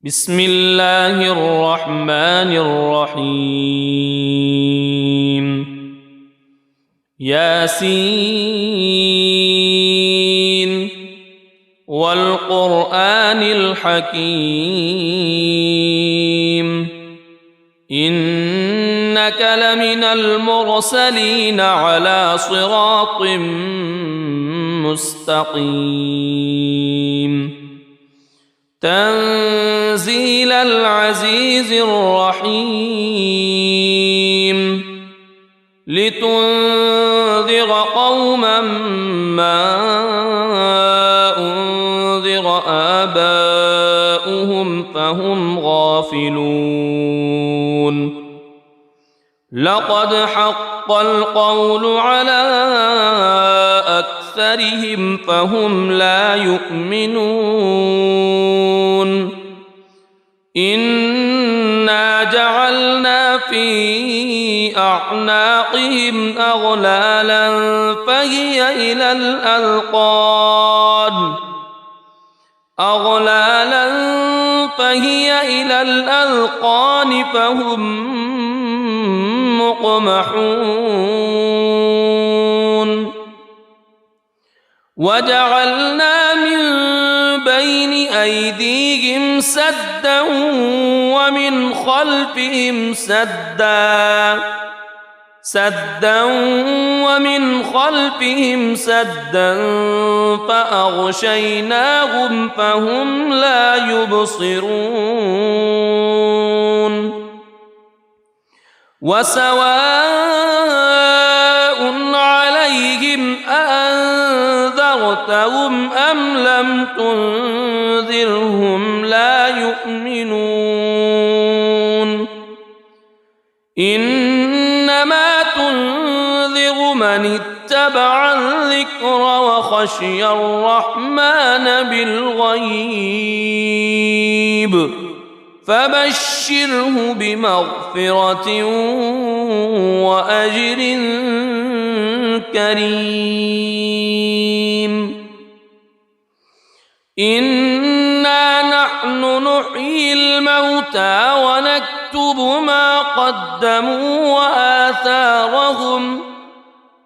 بسم الله الرحمن الرحيم ياسين والقرآن الحكيم إنك لمن المرسلين على صراط مستقيم تنزيل العزيز الرحيم لتنذر قوما ما أنذر آباؤهم فهم غافلون لقد حق القول على أكثرهم فهم لا يؤمنون إنا جعلنا في أعناقهم أغلالا فهي إلى الأذقان فهم مقمحون وجعلنا من بين أيديهم سدا ومن خلفهم سدا فأغشيناهم فهم لا يبصرون وسواء عليهم أأنذرتهم أم لم تنذرهم لا يؤمنون إنما تنذر من اتبع الذكر وخشي الرحمن بالغيب فبشره بمغفرة وأجر كريم إنا نحن نحيي الموتى ونكتب ما قدموا وآثارهم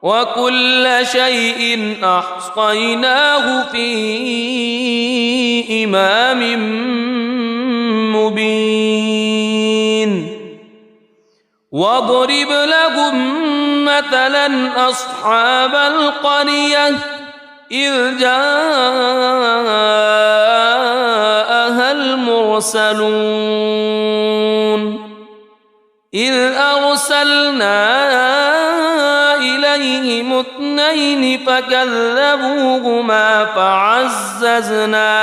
وكل شيء أحصيناه في إمام مبين واضرب لهم مثلا أصحاب القرية إذ جاءها المرسلون إذ أرسلنا إليهم اثنين فكذبوهما فعززنا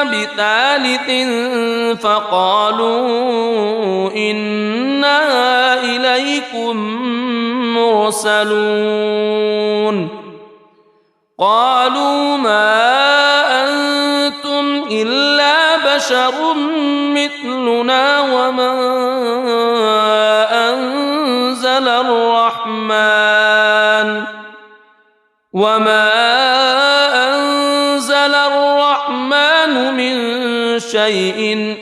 بثالث فقالوا إنا إليكم مرسلون قالوا ما أنتم إلا بشر مثلنا وما أنزل الرحمن من شيء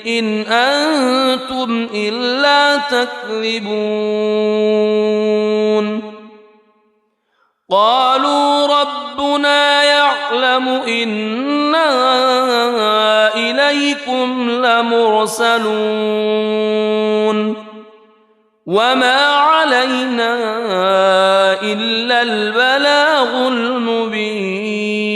إن أنتم إلا تكذبون قالوا ربنا يعلم إنا إليكم لمرسلون وما علينا إلا البلاغ المبين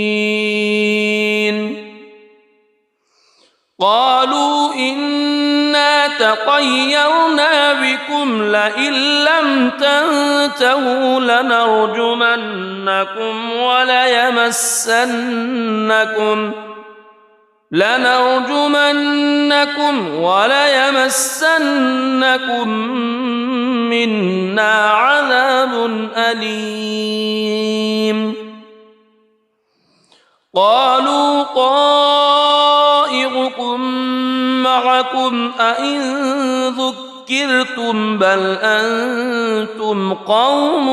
قالوا إنا تطيرنا بكم لئن لم تنتهوا لنرجمنكم وليمسنكم منا عذاب أليم قالوا طائركم معكم أئن ذكرتم بل أنتم قوم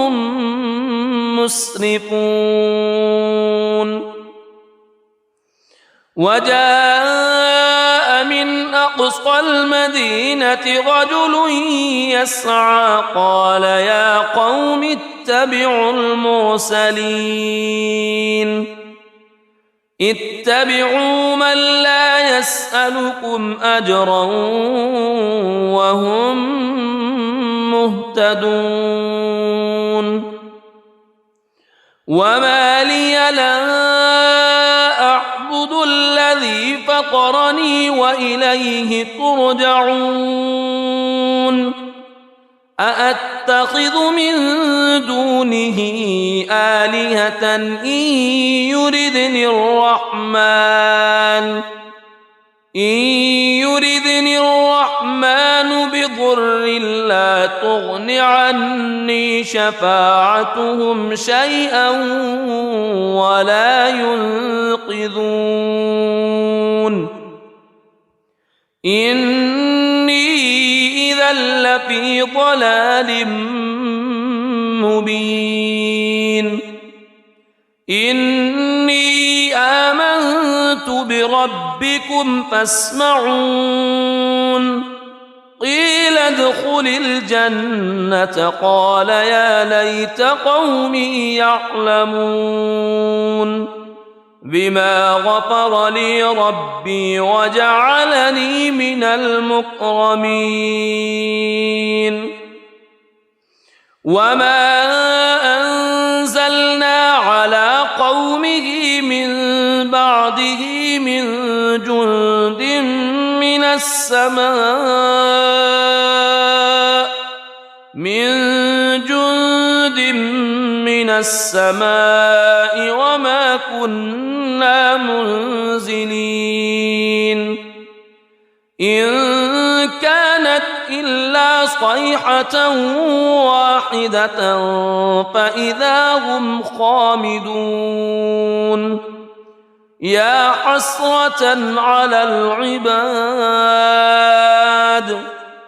مسرفون وجاء من أقصى المدينة رجل يسعى قال يا قوم اتبعوا المرسلين اتبعوا من لا يسألكم أجرا وهم مهتدون وما لي لا أعبد الذي فطرني وإليه ترجعون أأتخذ من دونه آلهة إن يردني الرحمن بضر لا تغن عني شفاعتهم شيئا ولا ينقذون إني إذا لفي ضلال مبين إني آمنت بربكم فاسمعون قيل ادخل الجنة قال يا ليت قومي يعلمون بما غفر لي ربي وجعلني من المكرمين وما أنزلنا على قومه من بعده من جند من السماء وما كنا منزلين إن كانت إلا صيحة واحدة فإذا هم خامدون يا حسرة على العباد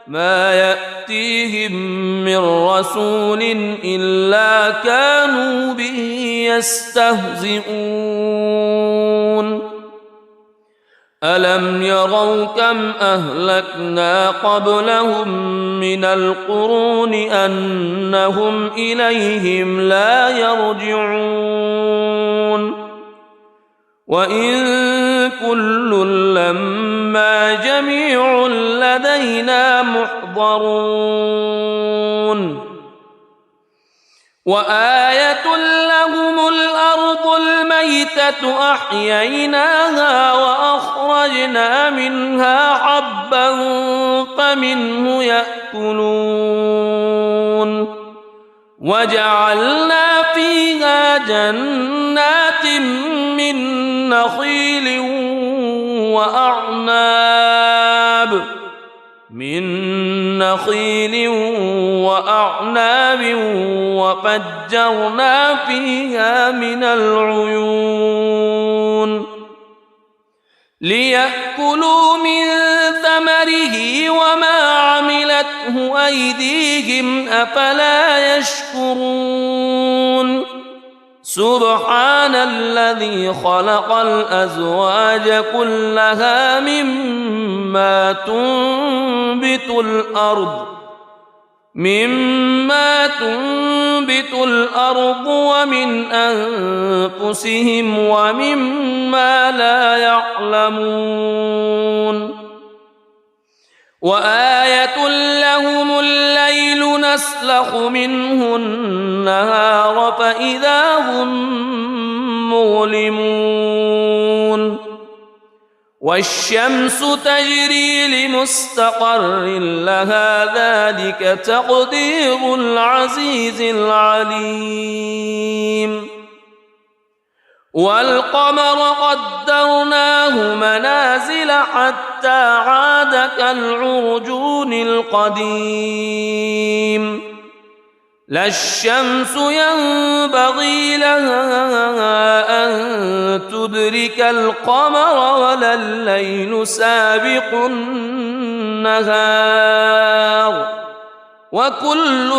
ما يأتيهم من رسول إلا كانوا به يستهزئون ألم يروا كم أهلكنا قبلهم من القرون أنهم إليهم لا يرجعون وإن كل لما جميع لدينا محضرون وآية لهم الأرض الميتة أحييناها وأخرجنا منها حبا فمنه يأكلون وجعلنا فيها جنات من نخيل وأعناب وفجرنا فيها من العيون ليأكلوا من ثمره وما عملته أيديهم أفلا يشكرون سبحان الذي خلق الأزواج كلها مما تنبت الأرض ومن أنفسهم ومما لا يعلمون وآية لهم الليل نسلخ منه النهار فإذا هم مظلمون والشمس تجري لمستقر لها ذلك تقدير العزيز العليم والقمر قدرناه منازل حتى عاد كالعرجون القديم لا الشمس ينبغي لها أن تدرك القمر ولا الليل سابق النهار وكل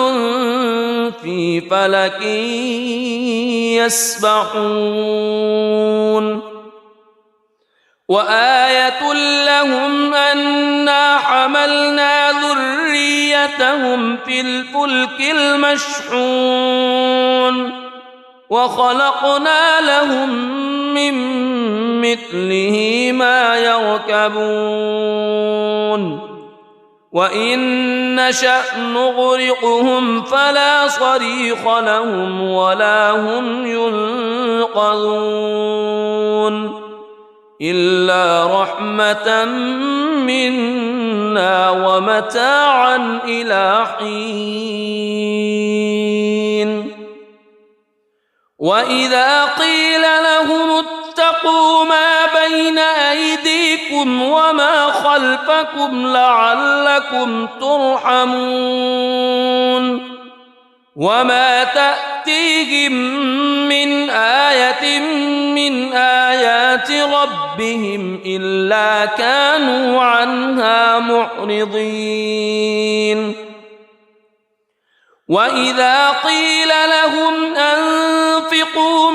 في فلك يسبحون وآية لهم أنا حملنا ذريتهم في الفلك المشحون وخلقنا لهم من مثله ما يركبون وإن نشأ نغرقهم فلا صريخ لهم ولا هم ينقذون إلا رحمة منا ومتاعا إلى حين وإذا قيل لهم اتقوا ما بين أيديكم وما خلفكم لعلكم ترحمون وما تأتيهم من آية من آيات ربهم إلا كانوا عنها معرضين وإذا قيل لهم أنفقوا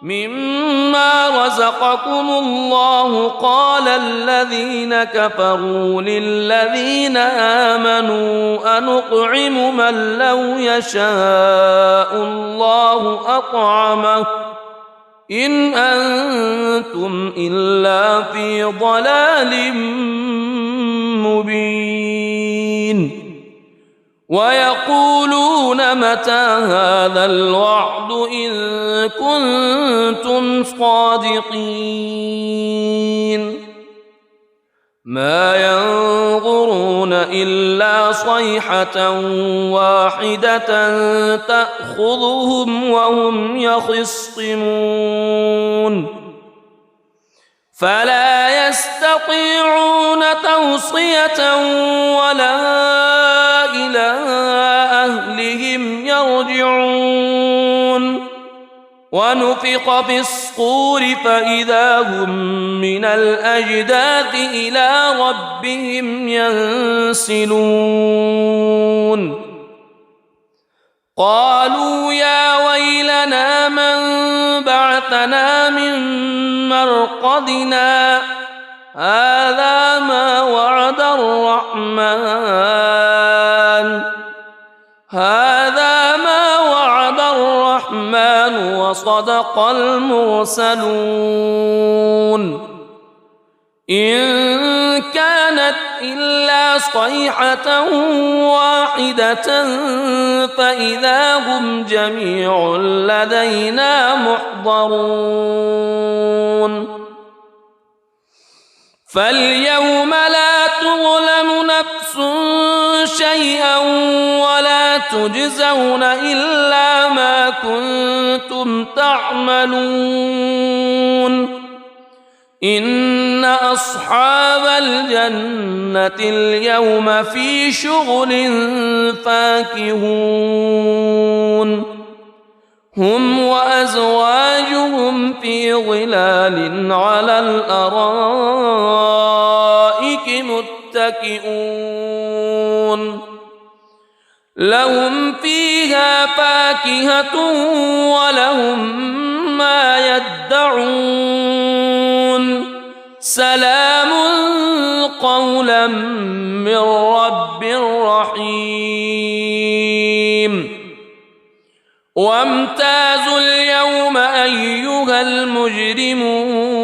مما رزقكم الله قال الذين كفروا للذين آمنوا أنطعم من لو يشاء الله أطعمه إن أنتم إلا في ضلال مبين ويقولون متى هذا الوعد إن كنتم صادقين ما ينظرون إلا صيحة واحدة تأخذهم وهم يخصمون فلا يستطيعون توصية ولا إلى أهلهم يرجعون ونفخ في الصور فإذا هم من الأجداث إلى ربهم ينسلون قالوا يا ويلنا من بعثنا من مرقدنا هذا ما وعد الرحمن وصدق المرسلون إن كانت إلا صيحة واحدة فإذا هم جميع لدينا محضرون فاليوم لا تظلم نفس شيئا ولا تجزون إلا ما كنتم تعملون إن أصحاب الجنة اليوم في شغل فاكهون هم وأزواجهم في ظلال على الأرائك متكئون لهم فيها فاكهة ولهم ما يدعون سلام قولا من رب رحيم وامتازوا اليوم أيها المجرمون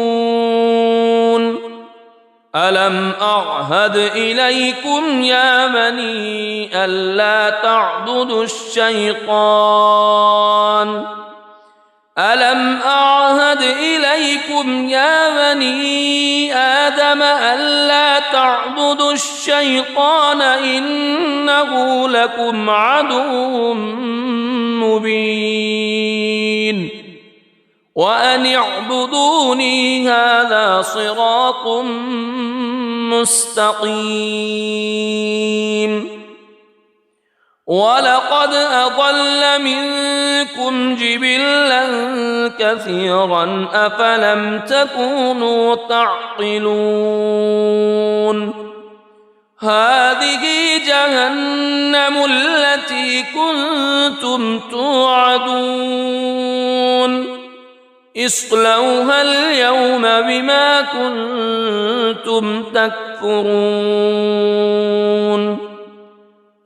ألم أعهد إليكم يا بني ألا تعبدوا الشيطان ألم أعهد إليكم يا بني آدم ألا تعبدوا الشيطان إنه لكم عدو مبين وأن اعبدوني هذا صراط مستقيم ولقد أضل منكم جبلا كثيرا أفلم تكونوا تعقلون هذه جهنم التي كنتم توعدون اصلوها اليوم بما كنتم تكفرون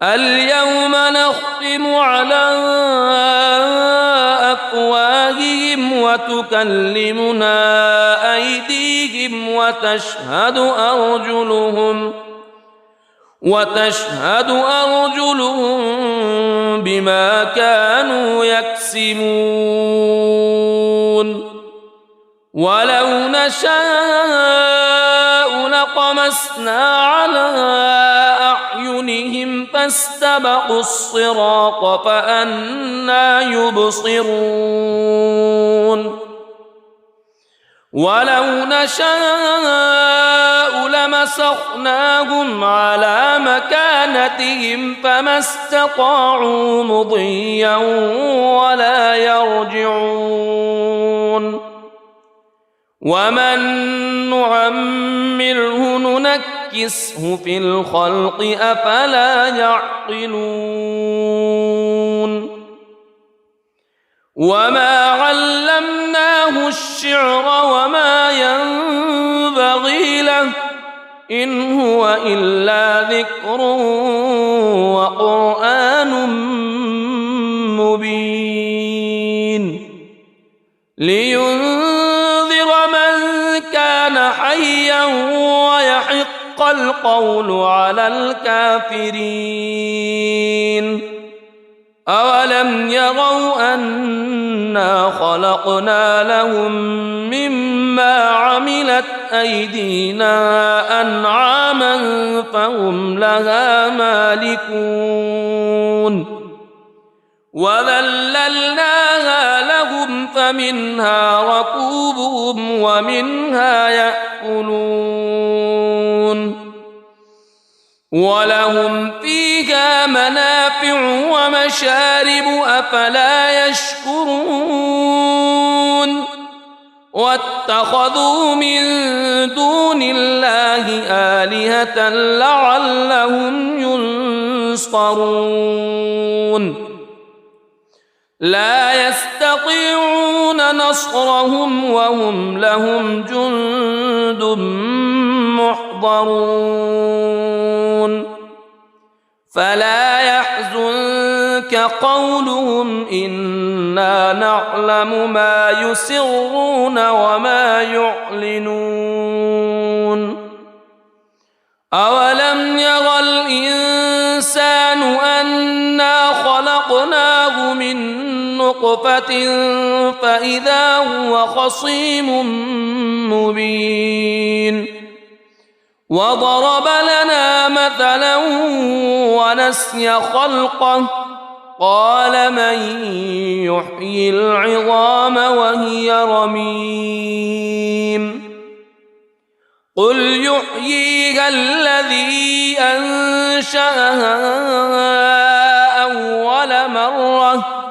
اليوم نختم على أفواههم وتكلمنا أيديهم وتشهد أرجلهم بما كانوا يكسبون ولو نشاء لطمسنا على أعينهم فاستبقوا الصراط فأنى يبصرون ولو نشاء لمسخناهم على مكانتهم فما استطاعوا مضيا ولا يرجعون ومن نعمره ننكسه في الخلق أفلا يعقلون وما علمناه الشعر وما ينبغي له إن هو إلا ذكر وقرآن مبين لينذر من كان حيا ويحق القول على الكافرين أولم يروا أنا خلقنا لهم مما عملت أيدينا أنعاما فهم لها مالكون وذللناها لهم فمنها ركوبهم ومنها يأكلون ولهم فيها منافع ومشارب أفلا يشكرون واتخذوا من دون الله آلهة لعلهم ينصرون لا يستطيعون نصرهم وهم لهم جند محضرون فلا يحزنك قولهم إنا نعلم ما يسرون وما يعلنون أولم ير الإنسان أنا خلقناه من نطفة فإذا هو خصيم مبين وضرب لنا مثلا ونسي خلقه قال من يحيي العظام وهي رميم قل يحييها الذي أنشأها أول مرة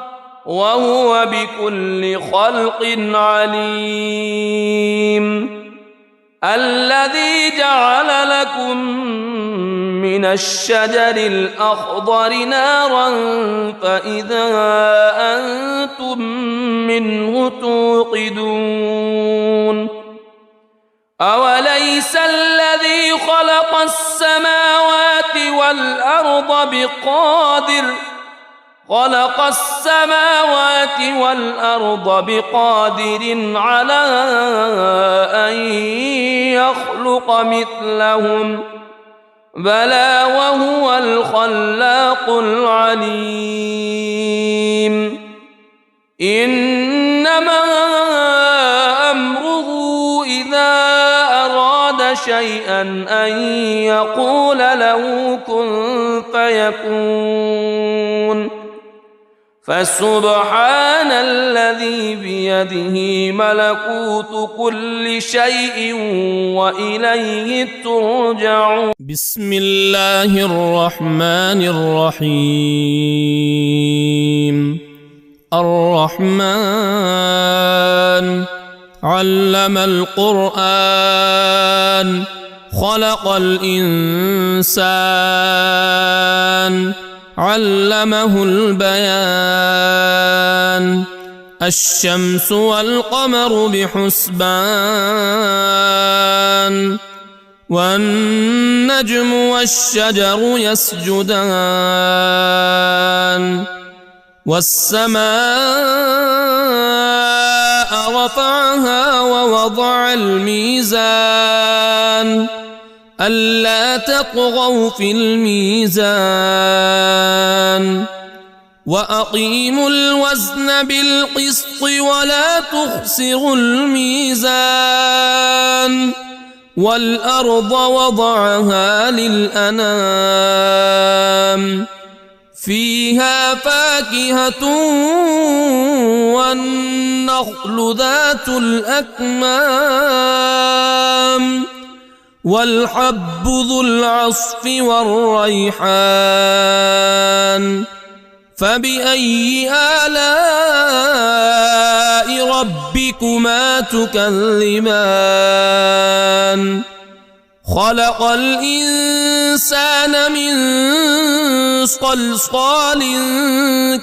وهو بكل خلق عليم الذي جعل لكم من الشجر الأخضر نارا فإذا أنتم منه توقدون أوليس الذي خلق السماوات والأرض بقادر على أن يخلق مثلهم بلى وهو الخلاق العليم إنما أمره إذا أراد شيئا أن يقول له كن فيكون فسبحان الذي بيده ملكوت كل شيء وإليه ترجعون بسم الله الرحمن الرحيم الرحمن علم القرآن خلق الإنسان علمه البيان الشمس والقمر بحسبان والنجم والشجر يسجدان والسماء رفعها ووضع الميزان ألا تطغوا في الميزان وأقيموا الوزن بالقسط ولا تخسروا الميزان والأرض وضعها للأنام فيها فاكهة والنخل ذات الأكمام والحب ذو العصف والريحان فبأي آلاء ربكما تكذبان خلق الإنسان من صلصال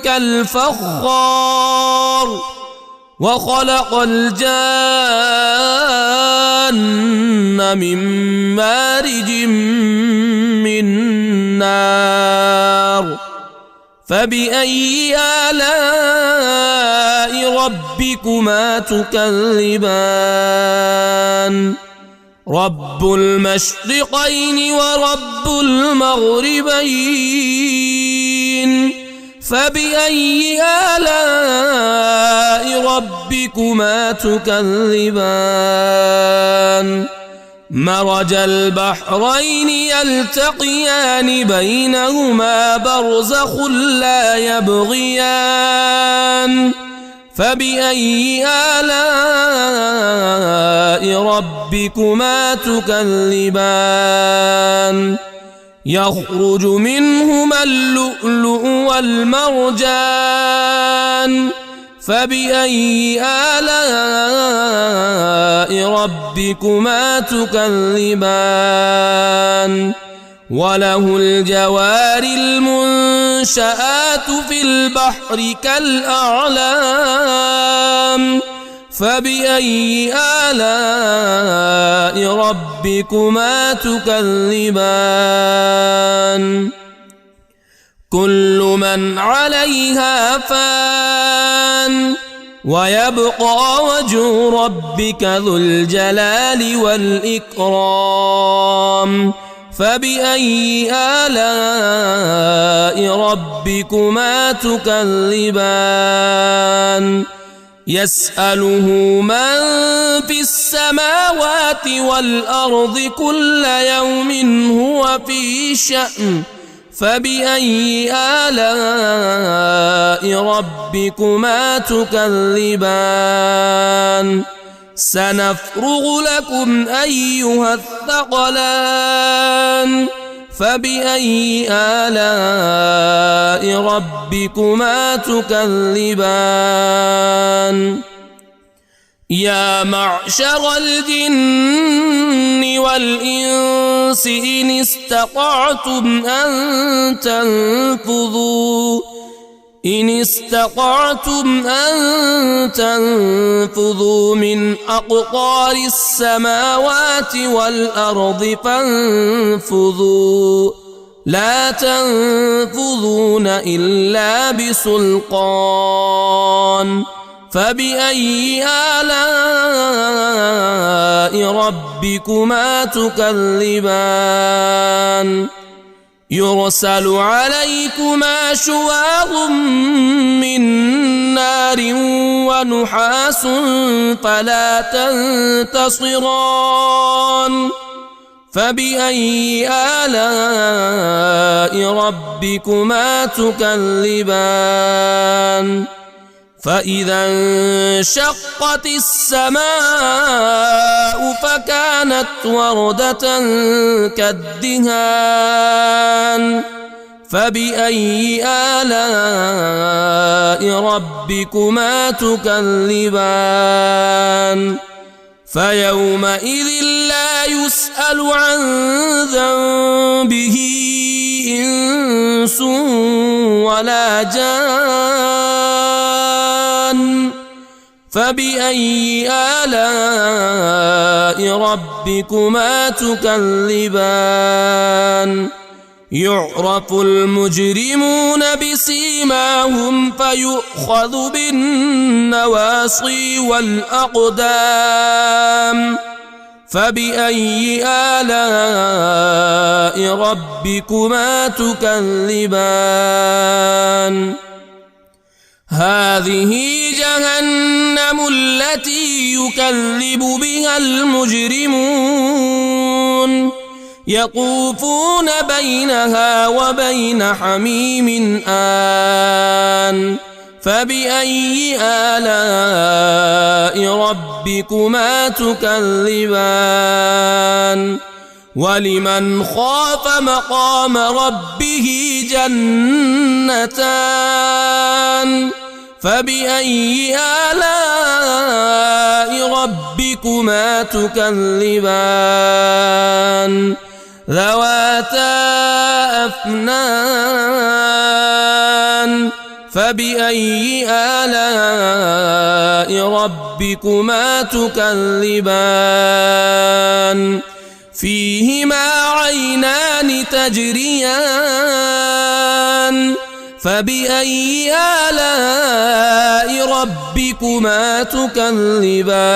كالفخار وخلق الجان من مارج من نار فبأي آلاء ربكما تكذبان رب المشرقين ورب المغربين فبأي آلاء ربكما تكذبان مرج البحرين يلتقيان بينهما برزخ لا يبغيان فبأي آلاء ربكما تكذبان يخرج منهما اللؤلؤ والمرجان فبأي آلاء ربكما تكذبان وله الجوار المنشآت في البحر كالأعلام فبأي آلاء ربكما تكذبان كل من عليها فان ويبقى وجه ربك ذو الجلال والإكرام فبأي آلاء ربكما تكذبان يسأله من في السماوات والأرض كل يوم هو في شأن فبأي آلاء ربكما تكذبان سنفرغ لكم أيها الثقلان فبأي آلاء ربكما تكذبان يا معشر الجن والإنس إن استطعتم أن تنفذوا من أقطار السماوات والأرض فانفذوا لا تنفذون إلا بسلطان فبأي آلاء ربكما تكذبان يرسل عليكما شواظ من نار ونحاس فلا تنتصران فبأي آلاء ربكما تكذبان فإذا انشقت السماء فكانت وردة كالدهان فبأي آلاء ربكما تكذبان فيومئذ لا يسأل عن ذنبه إنس ولا جان فبأي آلاء ربكما تكذبان يعرف المجرمون بسيماهم فيؤخذ بالنواصي والأقدام فبأي آلاء ربكما تكذبان هذه جهنم التي يكذب بها المجرمون يطوفون بينها وبين حميم آن فبأي آلاء ربكما تكذبان ولمن خاف مقام ربه جنتان فبأي آلاء ربكما تكذبان ذواتا أفنان فبأي آلاء ربكما تكذبان فيهما عينان تجريان فبأي آلاء ربكما تكذبان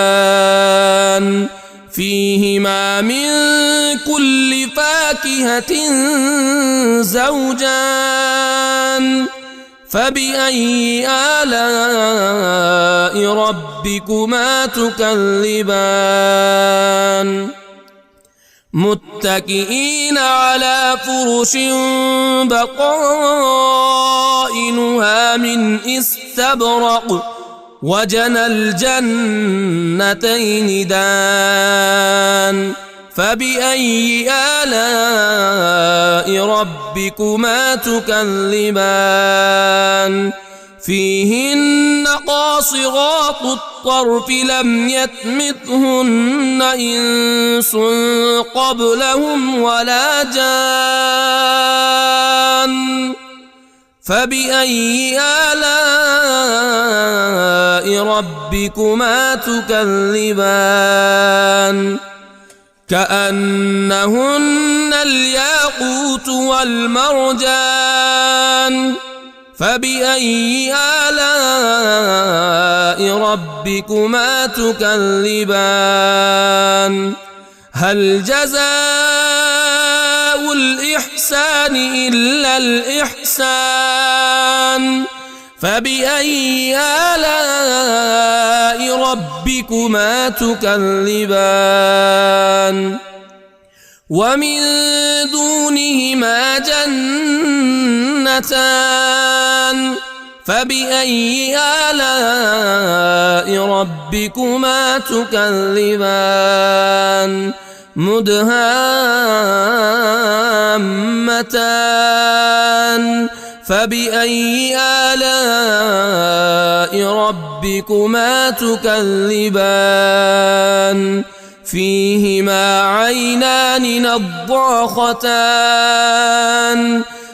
فيهما من كل فاكهة زوجان فبأي آلاء ربكما تكذبان متكئين على فرش بطائنها من استبرق وجنى الجنتين دان فبأي آلاء ربكما تكذبان فيهن قاصرات الطرف لم يطمثهن إنس قبلهم ولا جان فبأي آلاء ربكما تكذبان كأنهن الياقوت والمرجان فبأي آلاء ربكما تكذبان هل جزاء الإحسان إلا الإحسان فبأي آلاء ربكما تكذبان ومن دونهما جنتان فبأي آلاء ربكما تكذبان مدهامتان فبأي آلاء ربكما تكذبان فيهما عينان نضاختان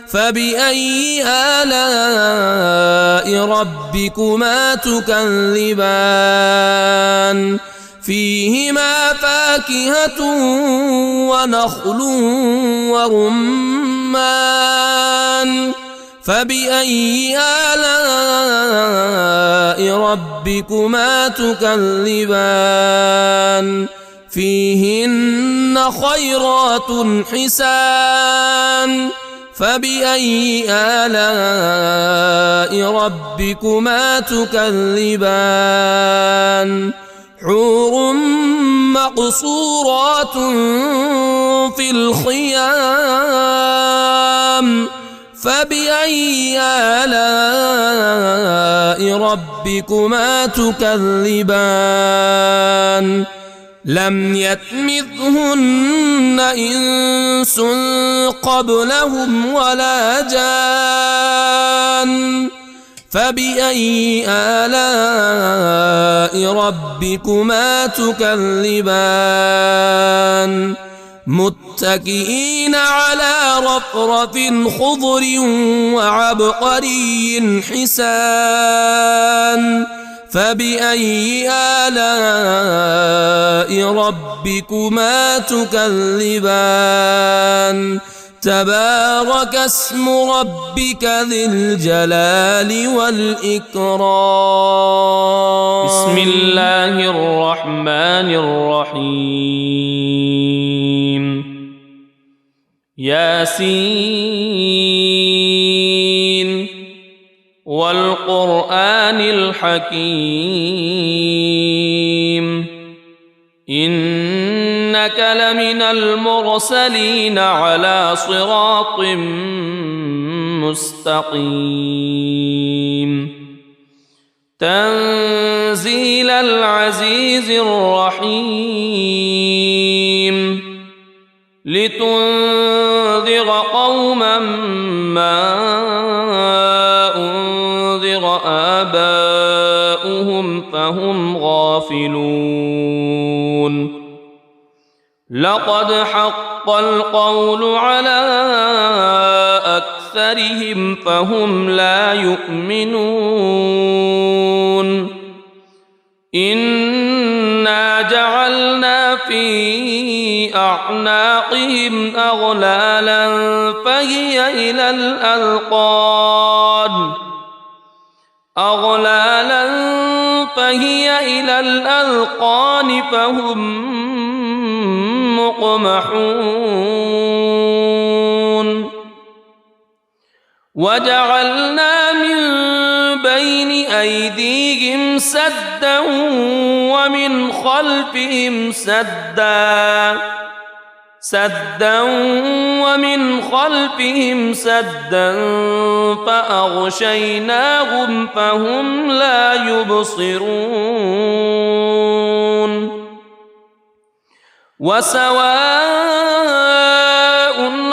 فبأي آلاء ربكما تكذبان فيهما فاكهة ونخل ورمان فبأي آلاء ربكما تكذبان فيهن خيرات حسان فبأي آلاء ربكما تكذبان حور مقصورات في الخيام فبأي آلاء ربكما تكذبان لم يطمثهن إنس قبلهم ولا جان فبأي آلاء ربكما تكذبان متكئين على رفرف خضر وعبقري حسان فبأي آلاء ربكما تكذبان تبارك اسم ربك ذي الجلال والإكرام بسم الله الرحمن الرحيم ياسين والقرآن الحكيم إنك لمن المرسلين على صراط مستقيم تنزيل العزيز الرحيم لتنذر قوما ما أنذر آباؤهم فهم غافلون لقد حق القول على أكثرهم فهم لا يؤمنون إنا جعلنا في أعناقهم أغلالا فهي إلى الأذقان فهم مقمحون وجعلنا من بين أيديهم سدا ومن خلفهم سدا فأغشيناهم فهم لا يبصرون وسواء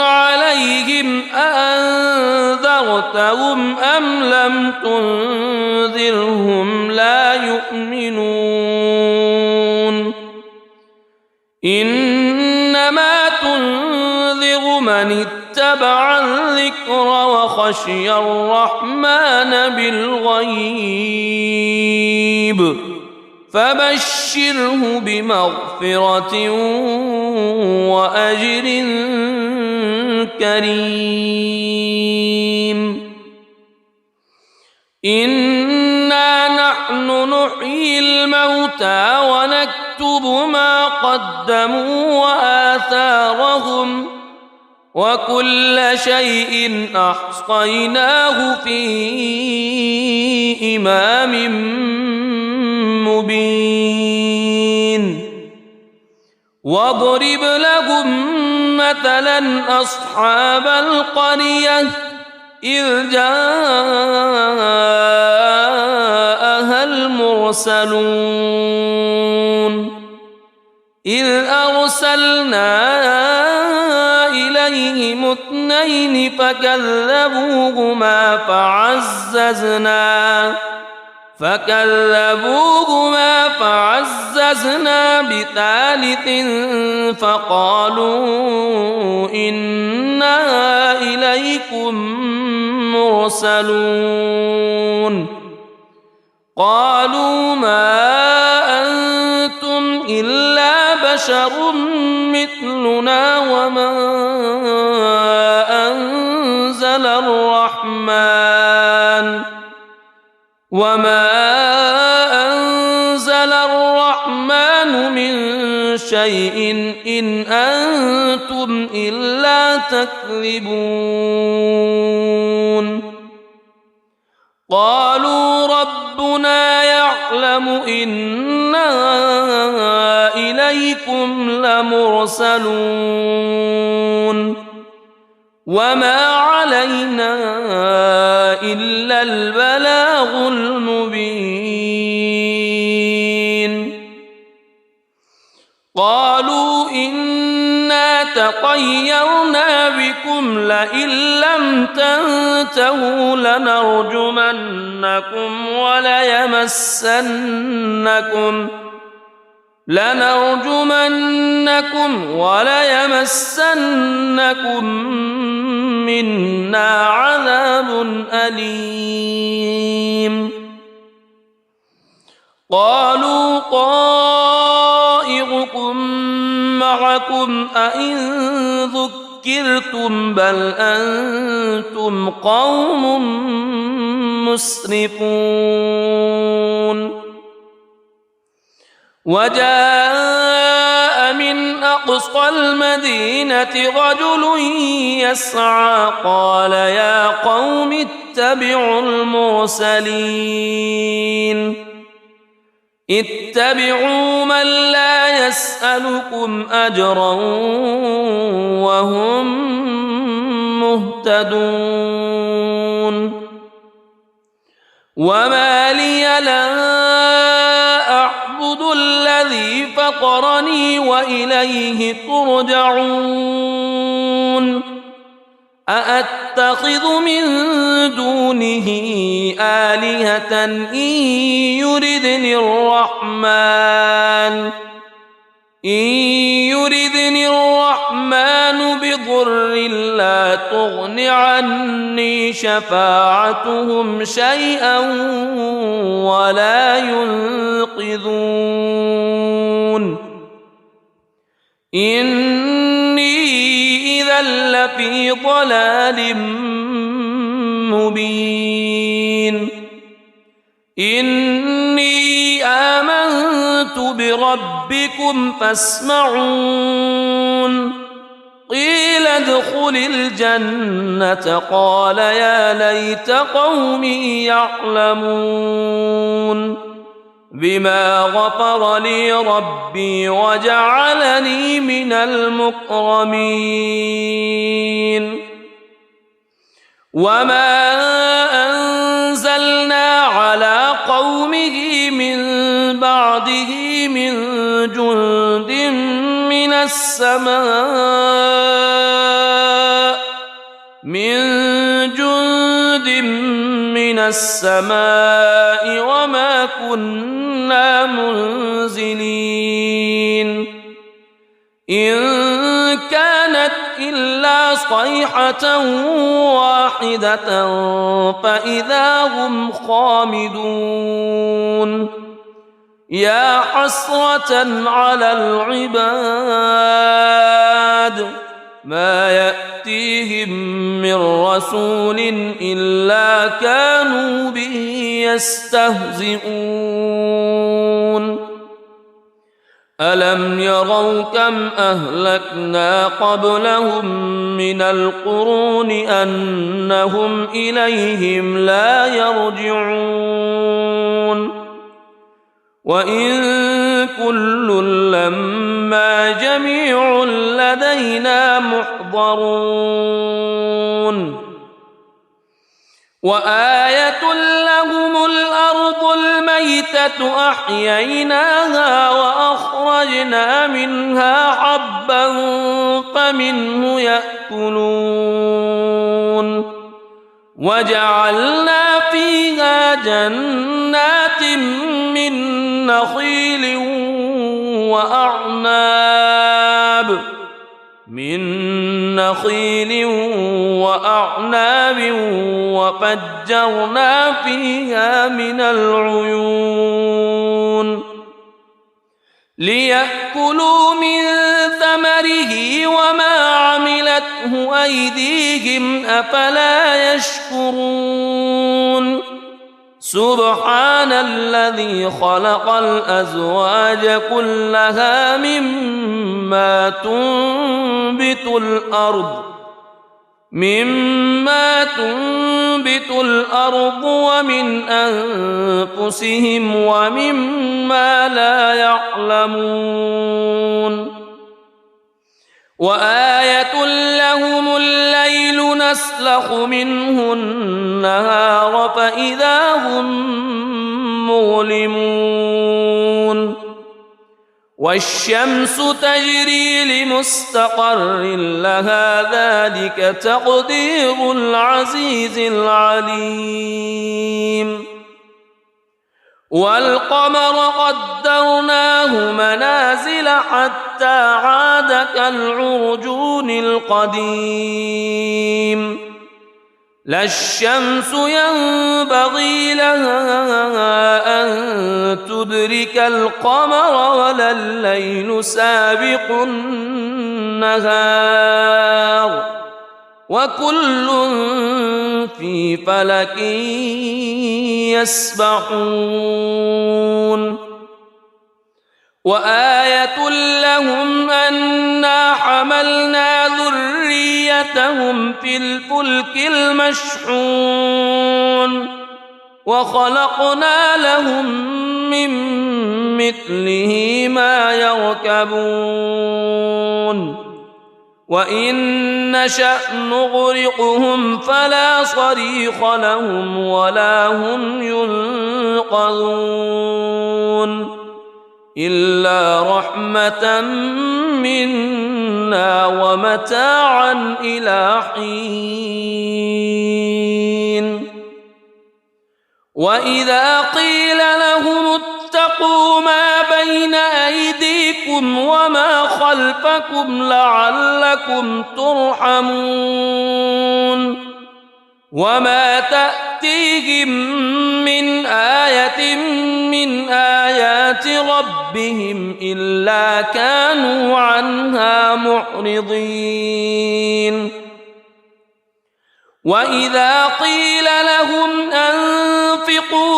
عليهم أأنذرتهم أم لم تنذرهم لا يؤمنون إنما تنذر من اتبع الذكر وخشي الرحمن بالغيب فبشره بمغفرة وأجر كريم إنا نحن نحيي الموتى ونكتب ما قدموا وآثارهم وكل شيء أحصيناه في إمام مبين واضرب لهم مثلا أصحاب القرية إذ جاءها المرسلون إذ أرسلنا إليهم اثنين فكذبوهما فعززنا بثالث فقالوا إنا إليكم مرسلون قالوا ما أنتم إلا بشر مثلنا وما أنزل الرحمن من شيء إن أنتم إلا تكذبون قالوا ربنا يعلم إنا إليكم لمرسلون وما علينا إلا البلاغ المبين قالوا إنا تطيرنا بكم لئن لم تنتهوا لنرجمنكم وليمسنكم منا عذاب أليم قالوا طائركم معكم أئن ذكرتم بل أنتم قوم مسرفون وجاء من أقصى المدينة رجل يسعى قال يا قوم اتبعوا المرسلين اتبعوا من لا يسألكم أجرا وهم مهتدون وما لي لا أعبد الذي فطرني وإليه ترجعون أأتخذ من دونه آلهة إن يردني الرحمن بضر لا تغن عني شفاعتهم شيئا ولا ينقذون إني إذا لفي ضلال مبين إني آمنت بربكم فاسمعون قيل ادخل الجنة قال يا ليت قومي يعلمون بما غفر لي ربي وجعلني من المكرمين وما أنزلنا على قومه من بعده من جند من السماء وما كنا منزلين إن كانت إلا صيحة واحدة فإذا هم خامدون يا حسرة على العباد ما يأتيهم من رسول إلا كانوا به يستهزئون ألم يروا كم أهلكنا قبلهم من القرون أنهم إليهم لا يرجعون وإن كل لما جميع لدينا محضرون وآية لهم الأرض الميتة أحييناها وأخرجنا منها حبا فمنه يأكلون وجعلنا فيها جنات من نخيل وأعناب وفجرنا فيها من العيون ليأكلوا من ثمره وما عملته أيديهم أفلا يشكرون سبحان الذي خلق الأزواج كلها مما تنبت الأرض ومن أنفسهم ومما لا يعلمون وآية لهم الليل نسلخ منه النهار فإذا هم مظلمون والشمس تجري لمستقر لها ذلك تقدير العزيز العليم والقمر قدرناه منازل حتى عاد كالعرجون القديم لا الشمس ينبغي لها أن تدرك القمر ولا الليل سابق النهار وكل في فلك يسبحون وآية لهم أنا حملنا ذريتهم في الفلك المشحون وخلقنا لهم من مثله ما يركبون وإن نشأ نغرقهم فلا صريخ لهم ولا هم ينقذون إلا رحمة منا ومتاعا إلى حين وإذا قيل لهم اتقوا ما بين أيديكم وما خلفكم لعلكم ترحمون وما تأتيهم من آية من آيات ربهم إلا كانوا عنها معرضين وإذا قيل لهم أنفقوا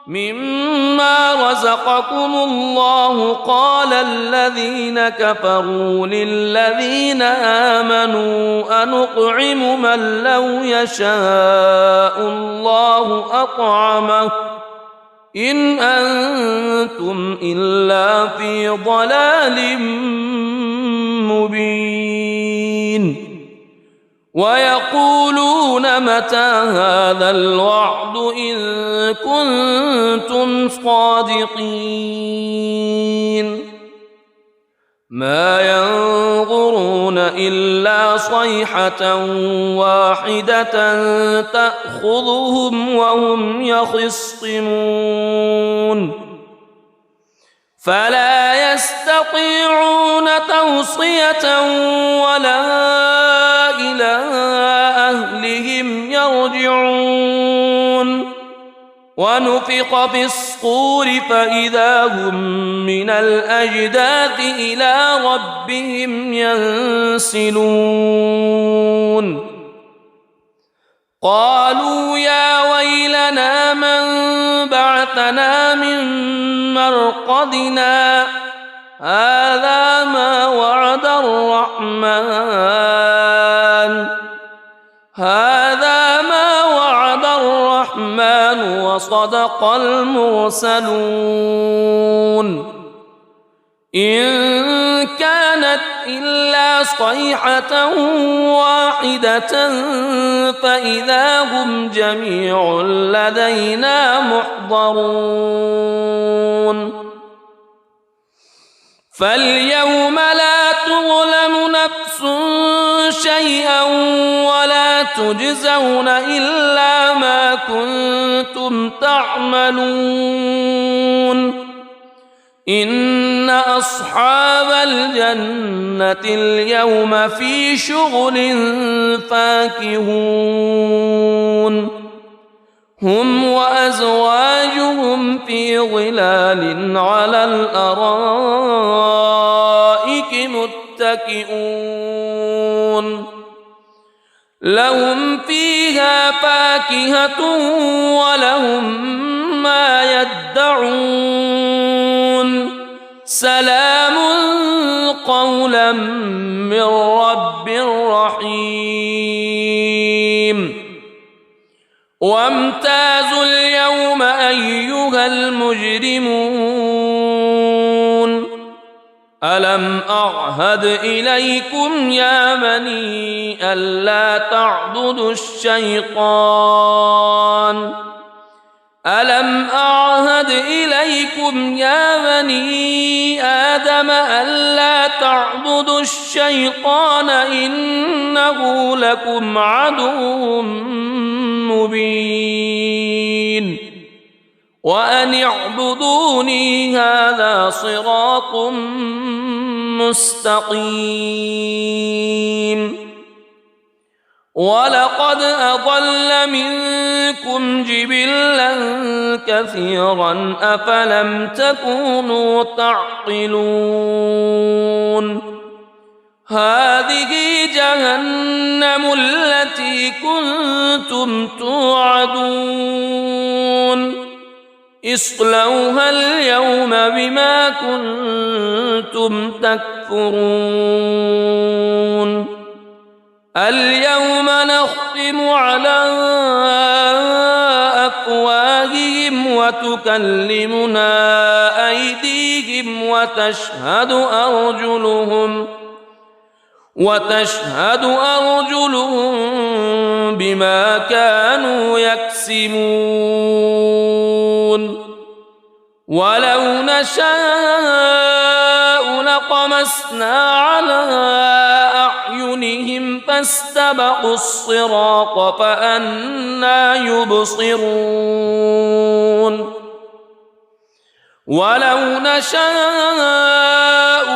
مما رزقكم الله قال الذين كفروا للذين آمنوا أنطعم من لو يشاء الله أطعمه إن أنتم إلا في ضلال مبين ويقولون متى هذا الوعد إن كنتم صادقين ما ينظرون إلا صيحة واحدة تأخذهم وهم يخصمون فلا يستطيعون توصية ولا إلى أهلهم يرجعون ونفخ في الصور فإذا هم من الأجداث إلى ربهم ينسلون قالوا يا ويلنا من بعثنا من مرقدنا هذا ما وعد الرحمن وصدق المرسلون إن كانت إلا صيحة واحدة فإذا هم جميع لدينا محضرون فاليوم لا تظلم نفس شيئا ولا تجزون إلا ما كنتم تعملون إن أصحاب الجنة اليوم في شغل فاكهون هم وأزواجهم في ظلال على الأرائك متكئون لهم فيها فاكهة ولهم ما يدعون سلام قولا من رب رحيم وامتازوا اليوم أيها المجرمون ألم أعهد إليكم يا بني ألا تعبدوا الشيطان ألم أعهد إليكم يا بني آدم ألا تعبدوا الشيطان إنه لكم عدو مبين وأن اعبدوني هذا صراط مستقيم ولقد أضل منكم جبلا كثيرا أفلم تكونوا تعقلون هذه جهنم التي كنتم توعدون اصلوها اليوم بما كنتم تكفرون اليوم نختم على أفواههم وتكلمنا أيديهم وتشهد أرجلهم بما كانوا يكسبون ولو نشاء لطمسنا على أعينهم فاستبقوا الصراط فأنى يبصرون ولو نشاء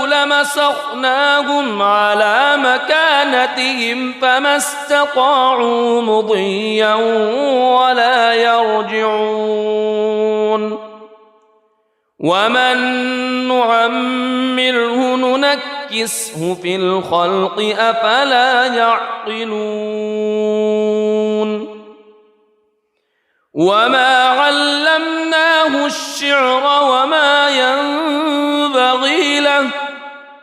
لمسخناهم على مكانتهم فما استطاعوا مضيا ولا يرجعون ومن نعمره ننكسه في الخلق أفلا يعقلون وما علمناه الشعر وما ينبغي له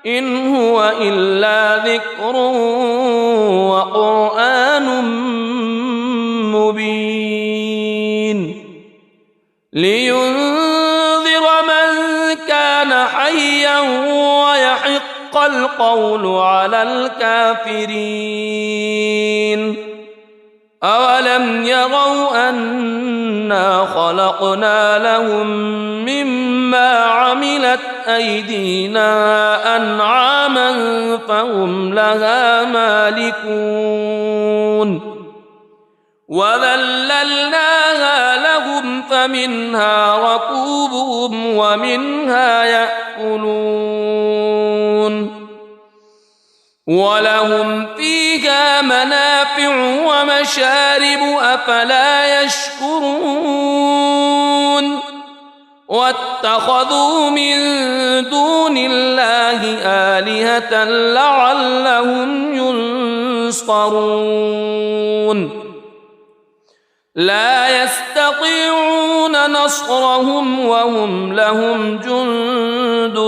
إن هو إلا ذكر وقرآن مبين لينذر من كان حيا ويحق القول على الكافرين أولم يروا أنا خلقنا لهم مما عملت أيدينا أنعاما فهم لها مالكون وذللناها لهم فمنها ركوبهم ومنها يأكلون ولهم فيها منافع ومشارب أفلا يشكرون واتخذوا من دون الله آلهة لعلهم ينصرون لا يستطيعون نصرهم وهم لهم جند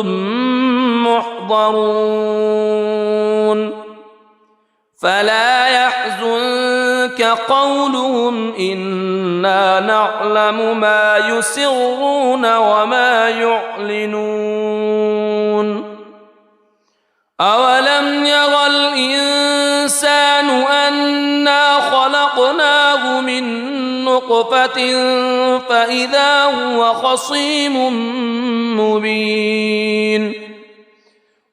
محضرون فلا يحزنك قولهم إنا نعلم ما يسرون وما يعلنون أولم ير الإنسان أنا خلقناه من نطفة فإذا هو خصيم مبين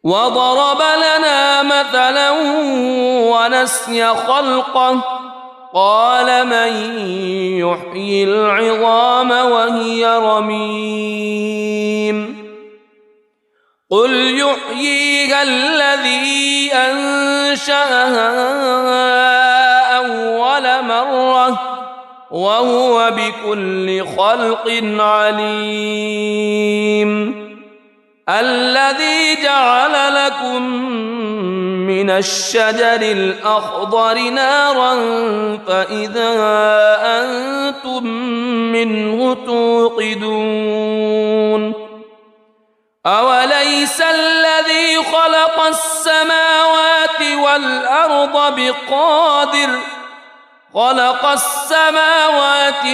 وضرب لنا مثلا ونسي خلقه قال من يحيي العظام وهي رميم قل يحييها الذي أنشأها أول مرة وهو بكل خلق عليم الذي جعل لكم من الشجر الأخضر نارا فإذا أنتم منه توقدون أوليس الذي خلق السماوات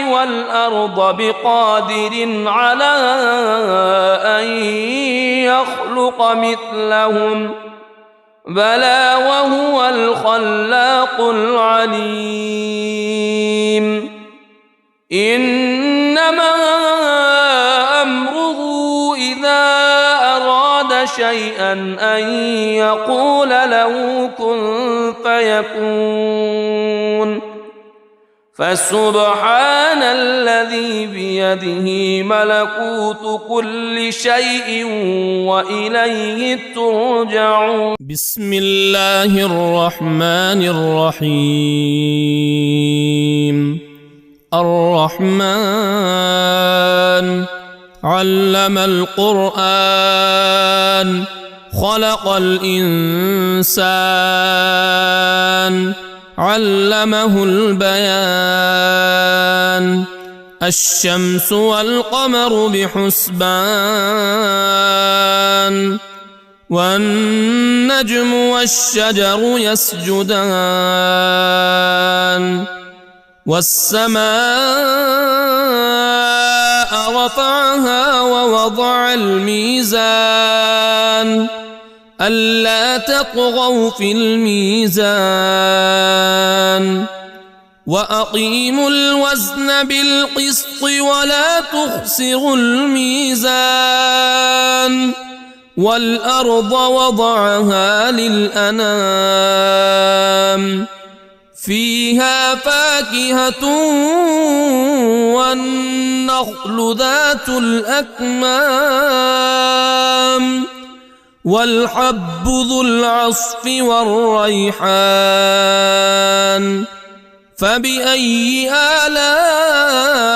والأرض بقادر على أن يخلق مثلهم بلى وهو الخلاق العليم إنما أمره إذا أراد شيئا أن يقول له كن فيكون فسبحان الذي بيده ملكوت كل شيء وإليه ترجعون. بسم الله الرحمن الرحيم. الرحمن علم القرآن خلق الإنسان علمه البيان. الشمس والقمر بحسبان والنجم والشجر يسجدان. والسماء رفعها ووضع الميزان ألا تطغوا في الميزان وأقيموا الوزن بالقسط ولا تخسروا الميزان. والأرض وضعها للأنام فيها فاكهة والنخل ذات الأكمام والحب ذو العصف والريحان. فبأي آلاء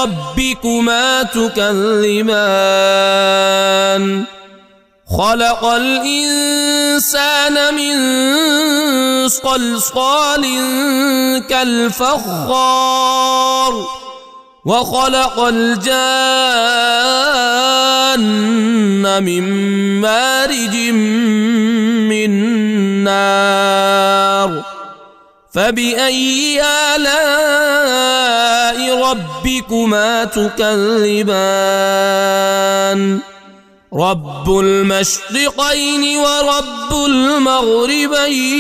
ربكما تكذبان. خلق الإنسان من صلصال كالفخار وخلق الجان من مارج من نار. فبأي آلاء ربكما تكذبان. رب المشرقين ورب المغربين.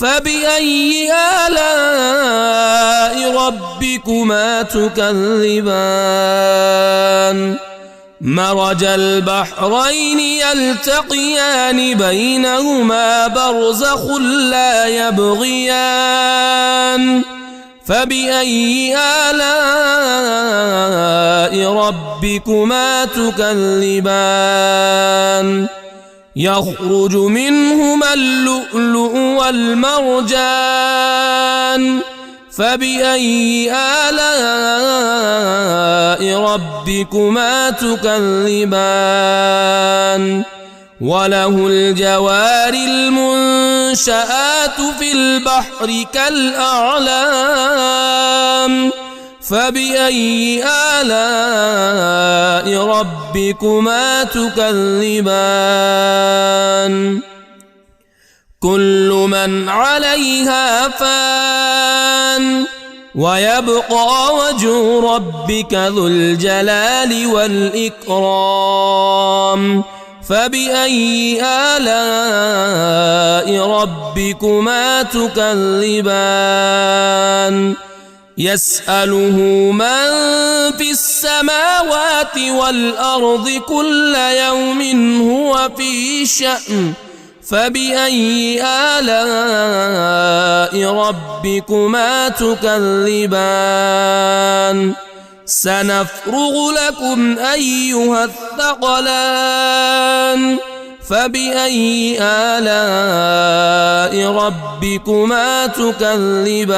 فبأي آلاء ربكما تكذبان. مرج البحرين يلتقيان بينهما برزخ لا يبغيان. فبأي آلاء ربكما تكذبان. يخرج منهما اللؤلؤ والمرجان. فبأي آلاء ربكما تكذبان. وله الجوار المنشآت في البحر كالأعلام. فبأي آلاء ربكما تكذبان. كل من عليها فان ويبقى وجه ربك ذو الجلال والإكرام. فبأي آلاء ربكما تكذبان. يسأله من في السماوات والأرض كل يوم هو في شأن. فبأي آلاء ربكما تكذبان. سنفرغ لكم أيها الثقلان. فبأي آلاء ربكما تكذبان.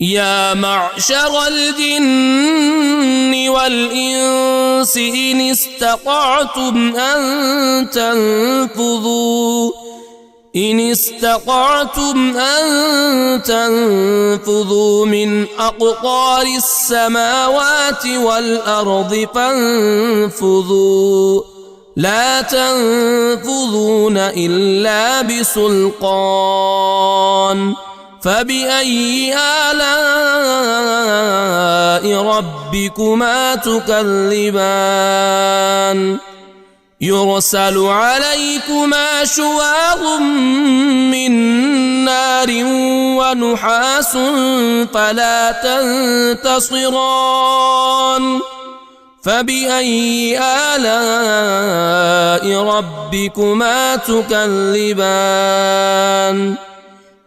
يا معشر الجن والإنس إن استطعتم أن تنفذوا من أقطار السماوات والأرض فانفذوا لا تنفذون إلا بسلطان. فبأي آلاء ربكما تكذبان. يرسل عليكما شواظ من نار ونحاس فلا تنتصران. فبأي آلاء ربكما تكذبان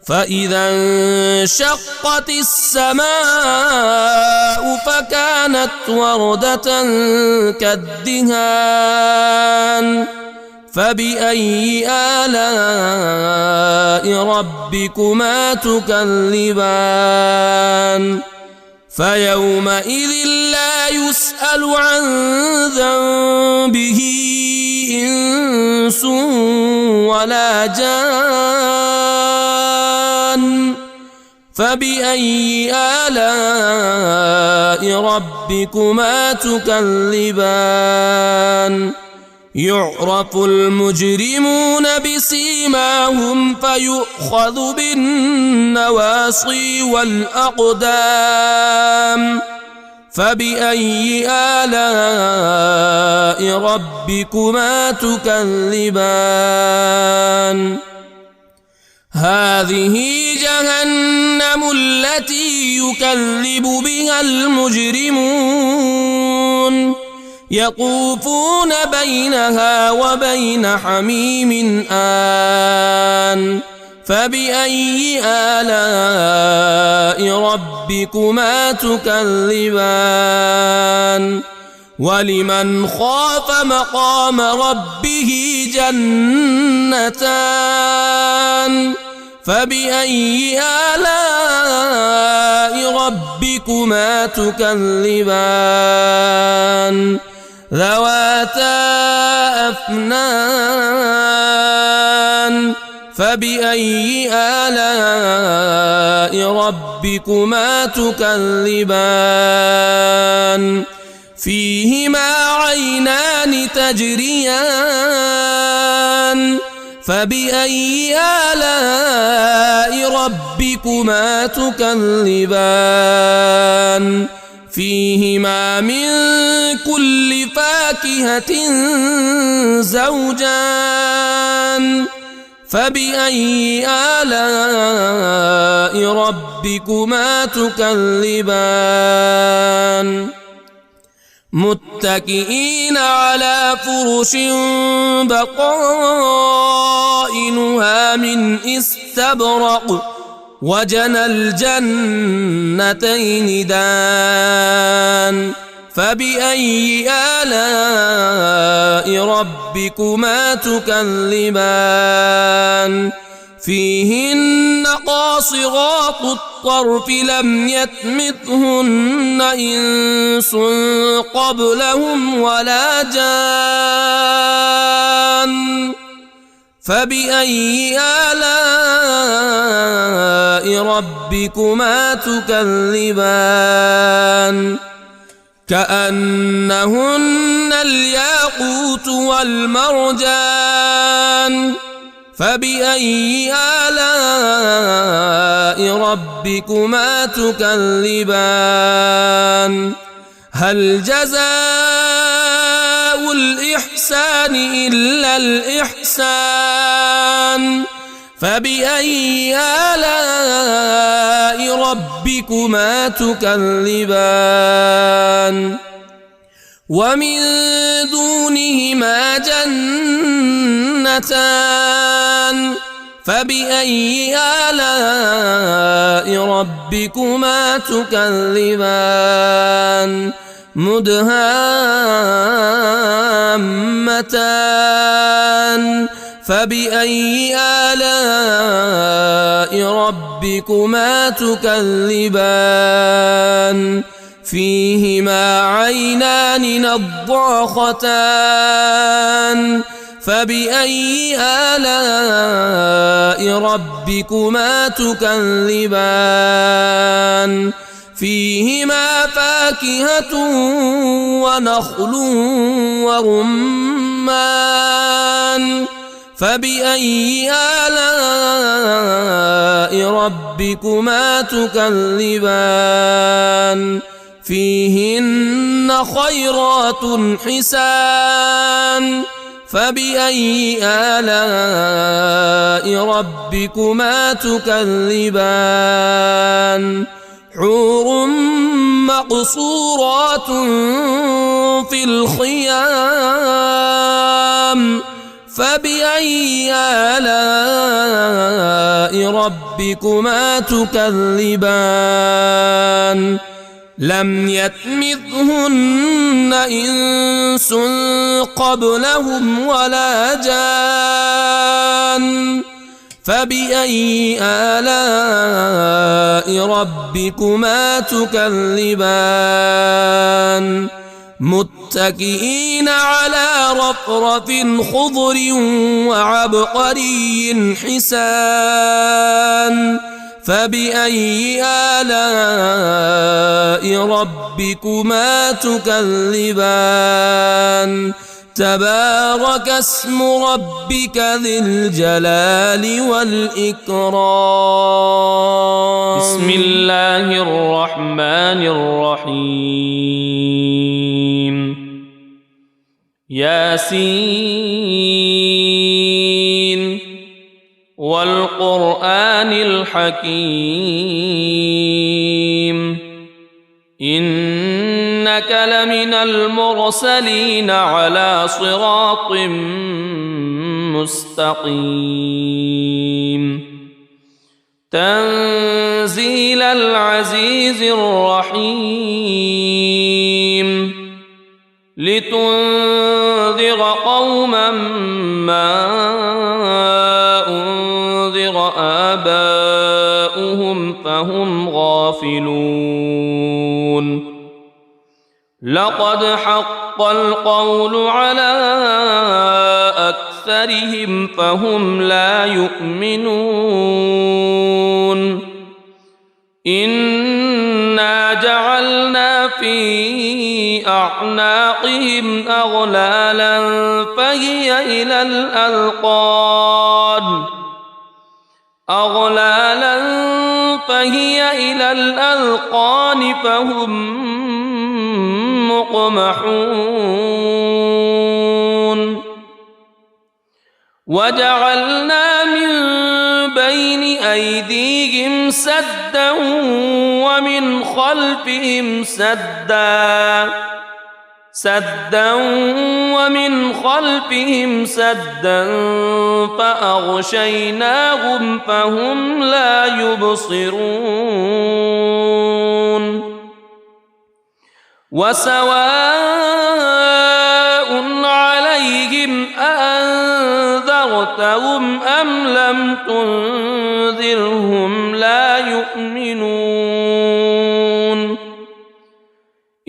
فإذا انشقت السماء فكانت وردة كالدهان فبأي آلاء ربكما تكذبان فيومئذ لا يسأل عن ذنبه إنس ولا جان فبأي آلاء ربكما تكذبان يعرف المجرمون بسيماهم فيؤخذ بالنواصي والأقدام فبأي آلاء ربكما تكذبان هذه جهنم التي يكذب بها المجرمون يطوفون بينها وبين حميم آن فبأي آلاء ربكما تكذبان ولمن خاف مقام ربه جنتان فبأي آلاء ربكما تكذبان ذواتا أفنان فبأي آلاء ربكما تكذبان فيهما عينان تجريان فبأي آلاء ربكما تكذبان فيهما من كل فاكهة زوجان فبأي آلاء ربكما تكذبان متكئين على فرش بطائنها من استبرق وجنى الجنتين دان فبأي آلاء ربكما تكذبان فيهن قاصرات الطرف لم يطمثهن إنس قبلهم ولا جان فبأي آلاء ربكما تكذبان كأنهن الياقوت والمرجان فبأي آلاء ربكما تكذبان هل جزاء الإحسان إلا الإحسان فبأي آلاء ربكما تكذبان ومن دونهما جنتان فبأي آلاء ربكما تكذبان مدهامتان فبأي آلاء ربكما تكذبان فيهما عينان نضاختان فبأي آلاء ربكما تكذبان فيهما فاكهة ونخل ورمان فبأي آلاء ربكما تكذبان فيهن خيرات حسان فبأي آلاء ربكما تكذبان حور مقصورات في الخيام فبأي آلاء ربكما تكذبان لم يطمثهن إنس قبلهم ولا جان فبأي آلاء ربكما تكذبان متكئين على رفرف خضر وعبقري حسان فبأي آلاء ربكما تكذبان تبارك اسم ربك ذي الجلال والإكرام بسم الله الرحمن الرحيم ياسين والقرآن الحكيم إنك لمن المرسلين على صراط مستقيم تنزيل العزيز الرحيم لتنذر قوما ما أنذر آباؤهم فهم غافلون لقد حق القول على أكثرهم فهم لا يؤمنون إنا جعلنا في أعناقهم أغلالا فهي إلى الأذقان فهم مقمحون وجعلنا من بين أيديهم سدا ومن خلفهم سدا فأغشيناهم فهم لا يبصرون وسواء عليهم أأنذرتهم أم لم تنذرهم لا يؤمنون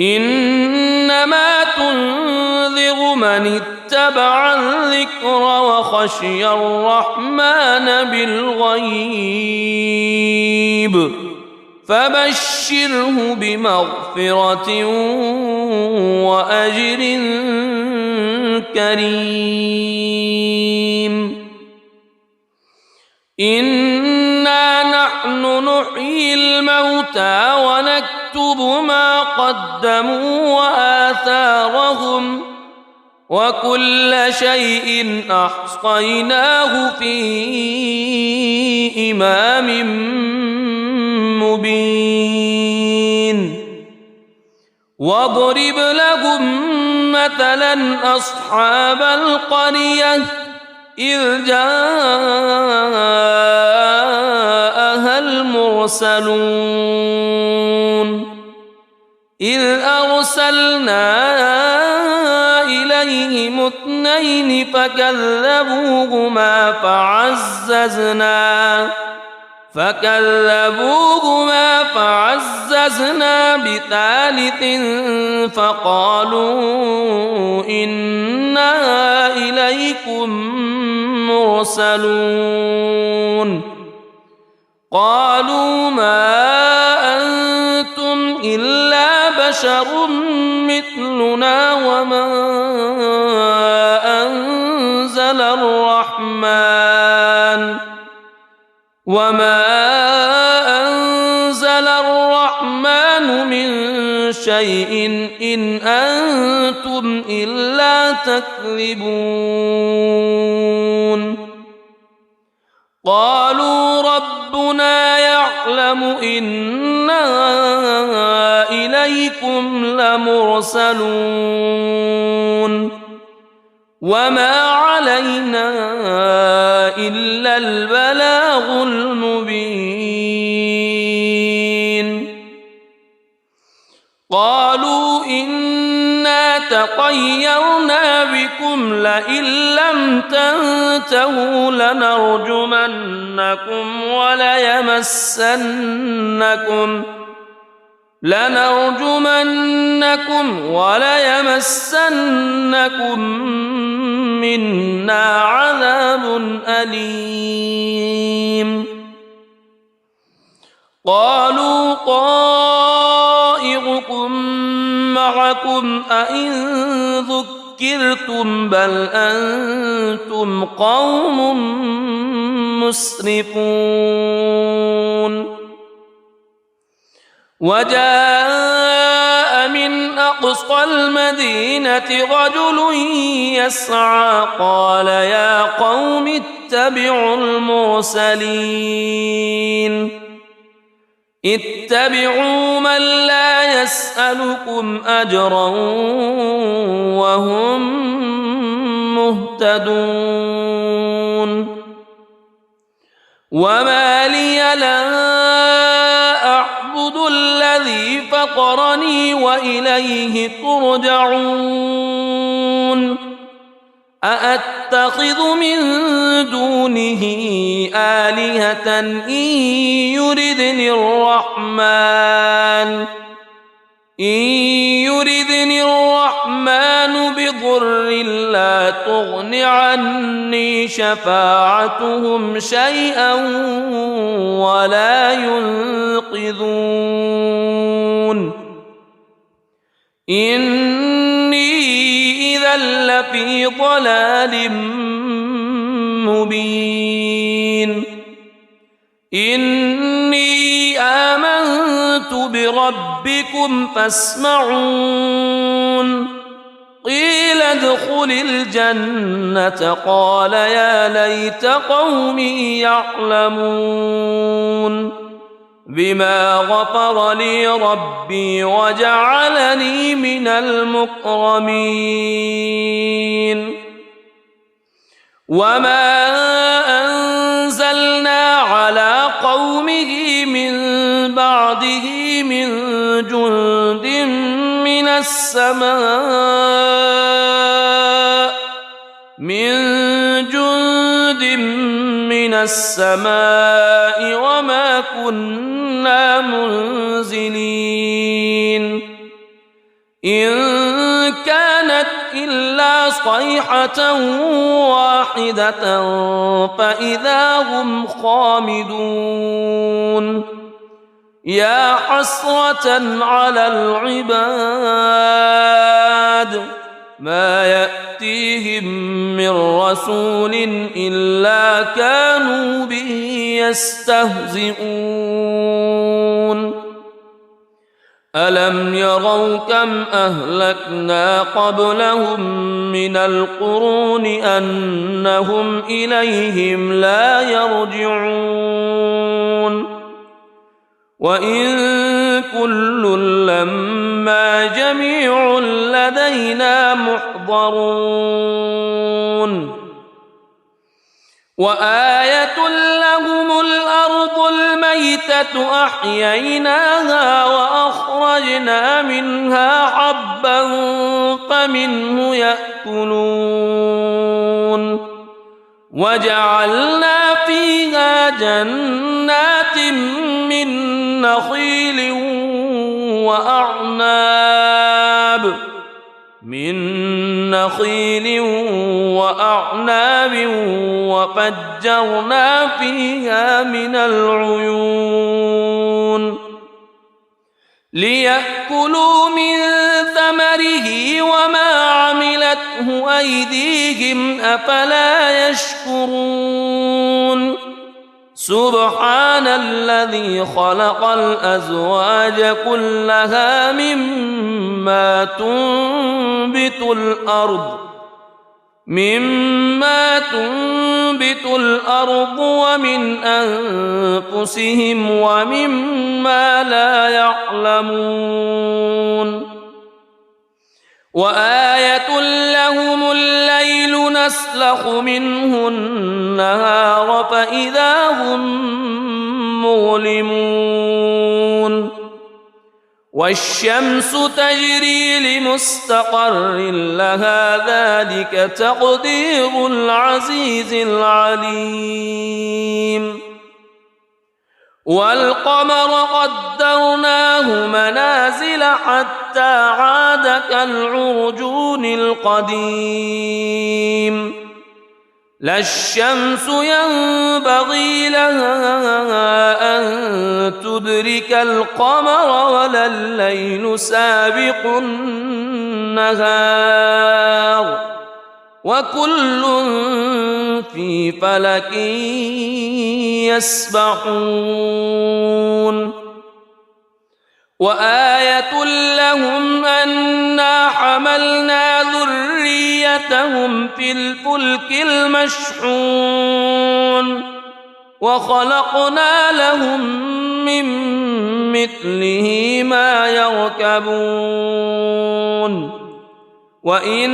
إنما تنذر من اتبع الذكر وخشي الرحمن بالغيب فبشره بمغفرة وأجر كريم إنا نحن نحيي الموتى ونكتب ما قدموا وآثارهم وكل شيء أحصيناه في إمام مبين واضرب لهم مثلا أصحاب القرية إذ جاءها المرسلون إذ أرسلنا إليهم اثنين فكذبوهما فعززنا بثالث فقالوا إنا إليكم مرسلون قالوا ما أنتم إلا بشر مثلنا وما أنزل الرحمن من شيء إن أنتم إلا تكذبون قالوا ربنا يعلم إنا إليكم لمرسلون وما علينا إلا البلاغ المبين قالوا إنا تطيرنا بكم لئن لم تنتهوا لنرجمنكم وليمسنكم منا عذاب أليم قالوا طائركم معكم أئن ذكرتم بل أنتم قوم مسرفون وجاء من أقصى المدينة رجل يسعى قال يا قوم اتبعوا من لا يسألكم أجرا وهم مهتدون وما لي لا أعبد الذي فطرني وإليه ترجعون أأتخذ من دونه آلهة إن يردني الرحمن بضر لا تغن عني شفاعتهم شيئا ولا ينقذون إني إذا لفي ضلال مبين إني آمنت بربكم فاسمعون قيل ادخل الجنة قال يا ليت قومي يعلمون بما غفر لي ربي وجعلني من المكرمين وما أنزلنا على قومه من بعده من جند من السماء وما كنا منزلين إن كانت إلا صيحة واحدة فإذا هم خامدون يا حسرة على العباد ما يأتيهم من رسول إلا كانوا به يستهزئون ألم يروا كم أهلكنا قبلهم من القرون أنهم إليهم لا يرجعون وإن كل لما جميع لدينا محضرون وآية لهم الأرض الميتة أحييناها وأخرجنا منها حبا فمنه يأكلون وجعلنا فيها جنات من نخيل وأعناب وفجرنا فيها من العيون ليأكلوا من ثمره وما عملته أيديهم أفلا يشكرون سبحان الذي خلق الأزواج كلها مما تنبت الأرض مما تنبت الأرض ومن أنفسهم ومما لا يعلمون وآية لهم الليل نسلخ منه النهار فإذا هم مظلمون والشمس تجري لمستقر لها ذلك تقدير العزيز العليم والقمر قدرناه منازل حتى عاد كالعرجون القديم لا الشمس ينبغي لها أن تدرك القمر ولا الليل سابق النهار وكل في فلك يسبحون وآية لهم أنا حملنا ذريتهم في الفلك المشحون وخلقنا لهم من مثله ما يركبون وإن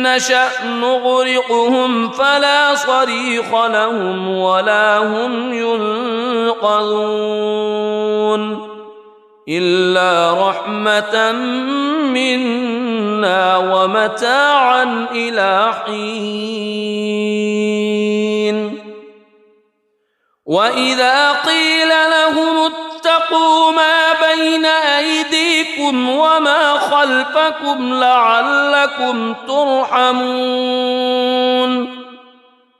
نشأ نغرقهم فلا صريخ لهم ولا هم ينقذون إلا رحمة منا ومتاعا إلى حين وإذا قيل لهم اتقوا ما بين أيديكم وما خلفكم لعلكم ترحمون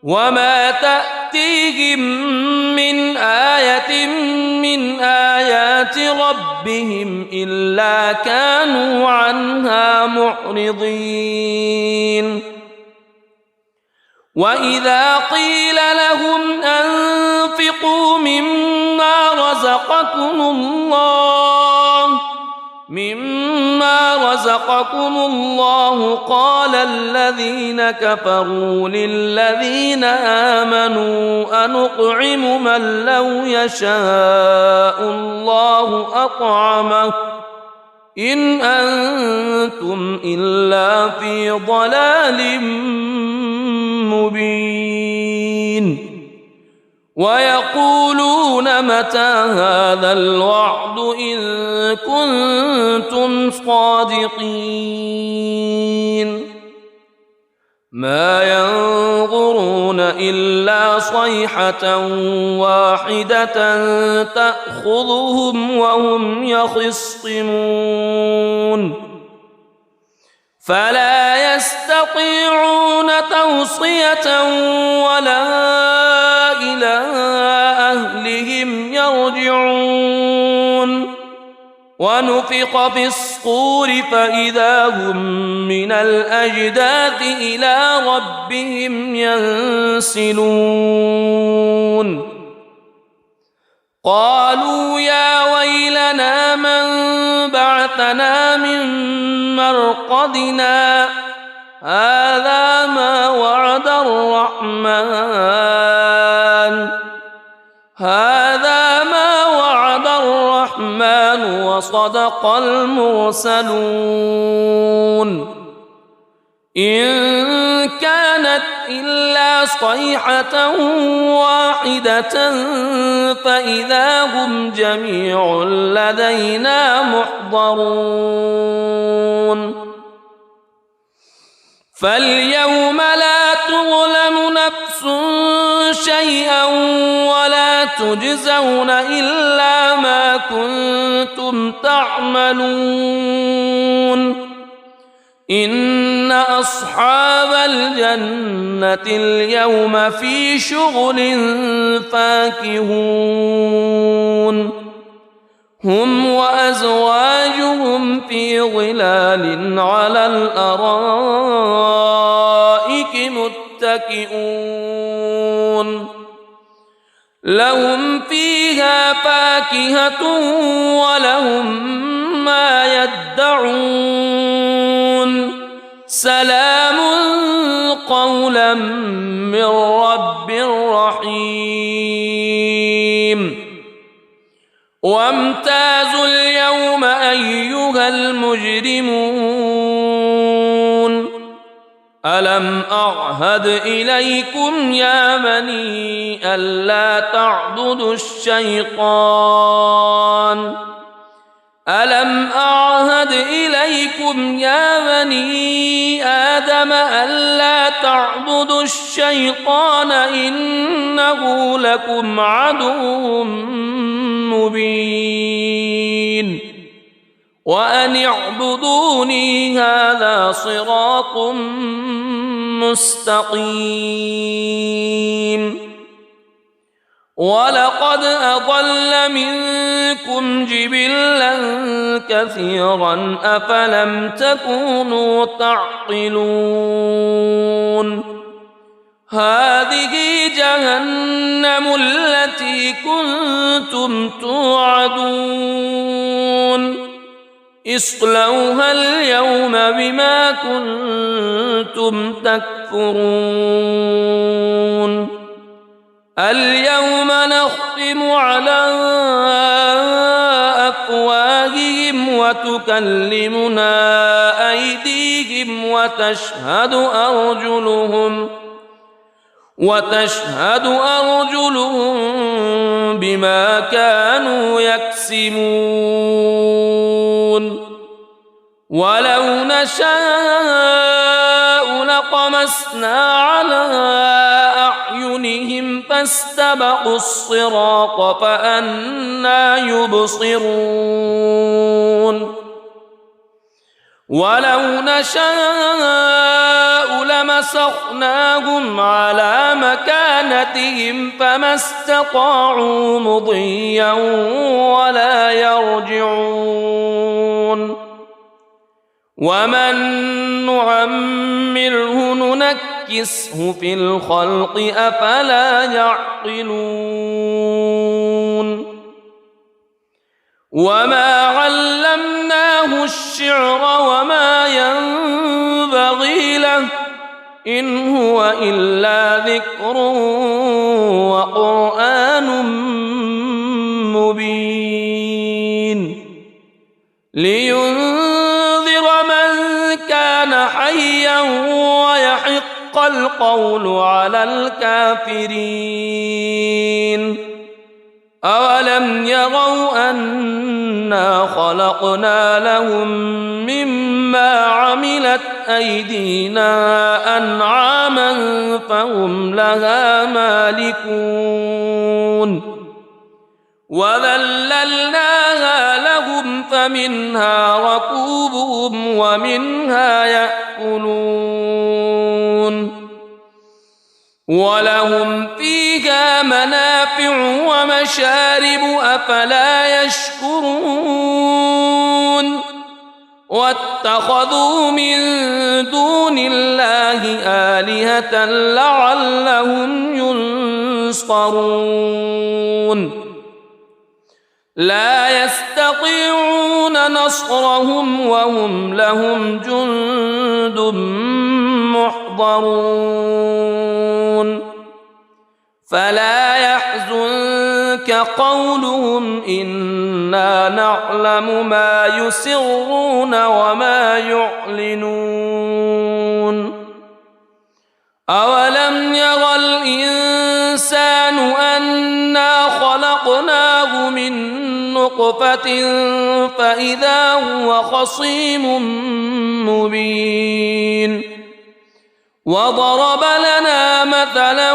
وما تأتيهم من آية من آيات ربهم إلا كانوا عنها معرضين وإذا قيل لهم أنفقوا مما رزقكم الله قال الذين كفروا للذين آمنوا أنطعم من لو يشاء الله أطعمه إن أنتم إلا في ضلال مبين ويقولون متى هذا الوعد إن كنتم صادقين ما ينظرون إلا صيحة واحدة تأخذهم وهم يخصمون فلا يستطيعون توصية ولا إلى أهلهم يرجعون ونفخ في الصور فإذا هم من الأجداث إلى ربهم ينسلون قالوا يا ويلنا من بعثنا من مرقدنا هذا ما وعد الرحمن وصدق المرسلون إن كانت إلا صيحة واحدة فإذا هم جميع لدينا محضرون فاليوم لا تظلم نفس شيئا ولا تجزون إلا ما كنتم تعملون إن أصحاب الجنة اليوم في شغل فاكهون هم وأزواجهم في ظلال على الأرائك متكئون لهم فيها فاكهة ولهم ما يدعون سلام قولا من رب رحيم وامتازوا اليوم أيها المجرمون ألم أعهد إليكم يا بني ألا تعبدوا الشيطان ألم أعهد إليكم يا بني آدم ألا تعبدوا الشيطان إنه لكم عدو مبين وأن اعبدوني هذا صراط مستقيم ولقد أضل منكم جبلا كثيرا أفلم تكونوا تعقلون هذه جهنم التي كنتم توعدون اصلوها اليوم بما كنتم تكفرون اليوم نختم على أفواههم وتكلمنا أيديهم وتشهد أرجلهم بما كانوا يكسبون ولو نشاء لطمسنا على أعينهم فاستبقوا الصراط فأنى يبصرون ولو نشاء لمسخناهم على مكانتهم فما استطاعوا مضيا ولا يرجعون ومن نعمره ننكسه في الخلق أفلا يعقلون وما علمناه الشعر وما ينبغي له إن هو إلا ذكر وقرآن مبين لينذر من كان حيا ويحق القول على الكافرين أولم يروا أنا خلقنا لهم مما عملت أيدينا أنعاما فهم لها مالكون وذللناها لهم فمنها ركوبهم ومنها يأكلون ولهم فيها منافع ومشارب أفلا يشكرون واتخذوا من دون الله آلهة لعلهم ينصرون لا يستطيعون نصرهم وهم لهم جند محضرون فلا يحزنك قولهم إنا نعلم ما يسرون وما يعلنون أولم ير الإنسان أنا خلقناه من نطفة فإذا هو خصيم مبين وضرب لنا مثلا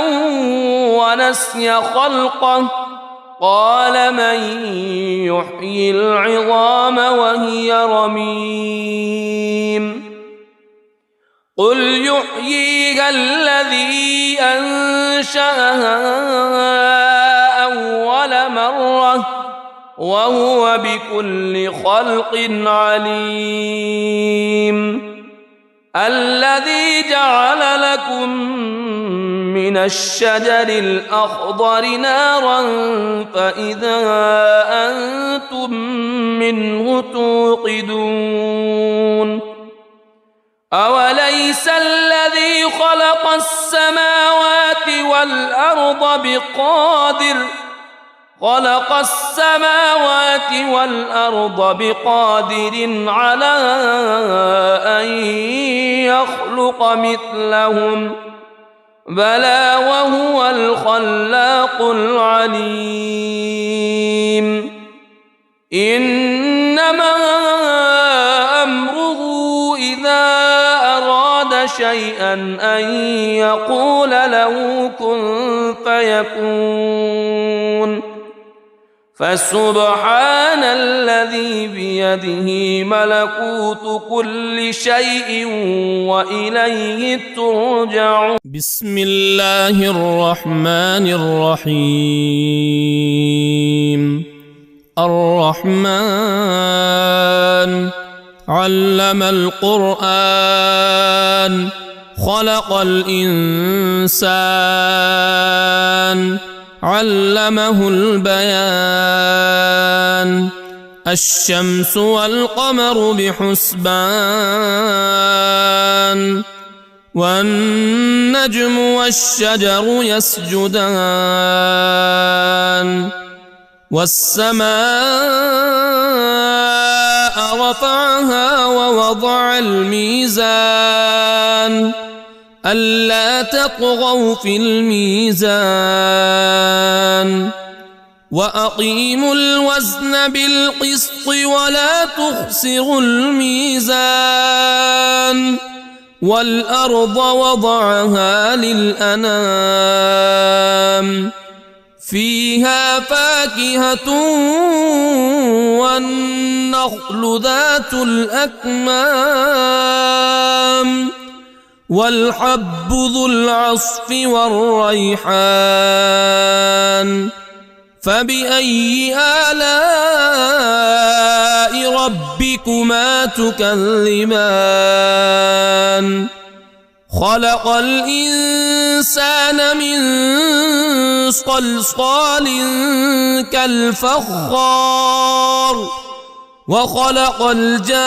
ونسي خلقه قال من يحيي العظام وهي رميم قل يحييها الذي أنشأها أول مرة وهو بكل خلق عليم الذي جعل لكم من الشجر الأخضر نارا فإذا أنتم منه توقدون أوليس الذي خلق خلق السماوات والأرض بقادر على أن يخلق مثلهم بلى وهو الخلاق العليم إنما أمره إذا أراد شيئا أن يقول له كن فيكون فسبحان الذي بيده ملكوت كل شيء وإليه ترجعون. بسم الله الرحمن الرحيم. الرحمن علم القرآن خلق الإنسان علمه البيان الشمس والقمر بحسبان والنجم والشجر يسجدان والسماء رفعها ووضع الميزان ألا تطغوا في الميزان وأقيموا الوزن بالقسط ولا تخسروا الميزان والأرض وضعها للأنام فيها فاكهة والنخل ذات الأكمام والحب ذو العصف والريحان فبأي آلاء ربكما تكذبان خلق الإنسان من صلصال كالفخار وخلق الجان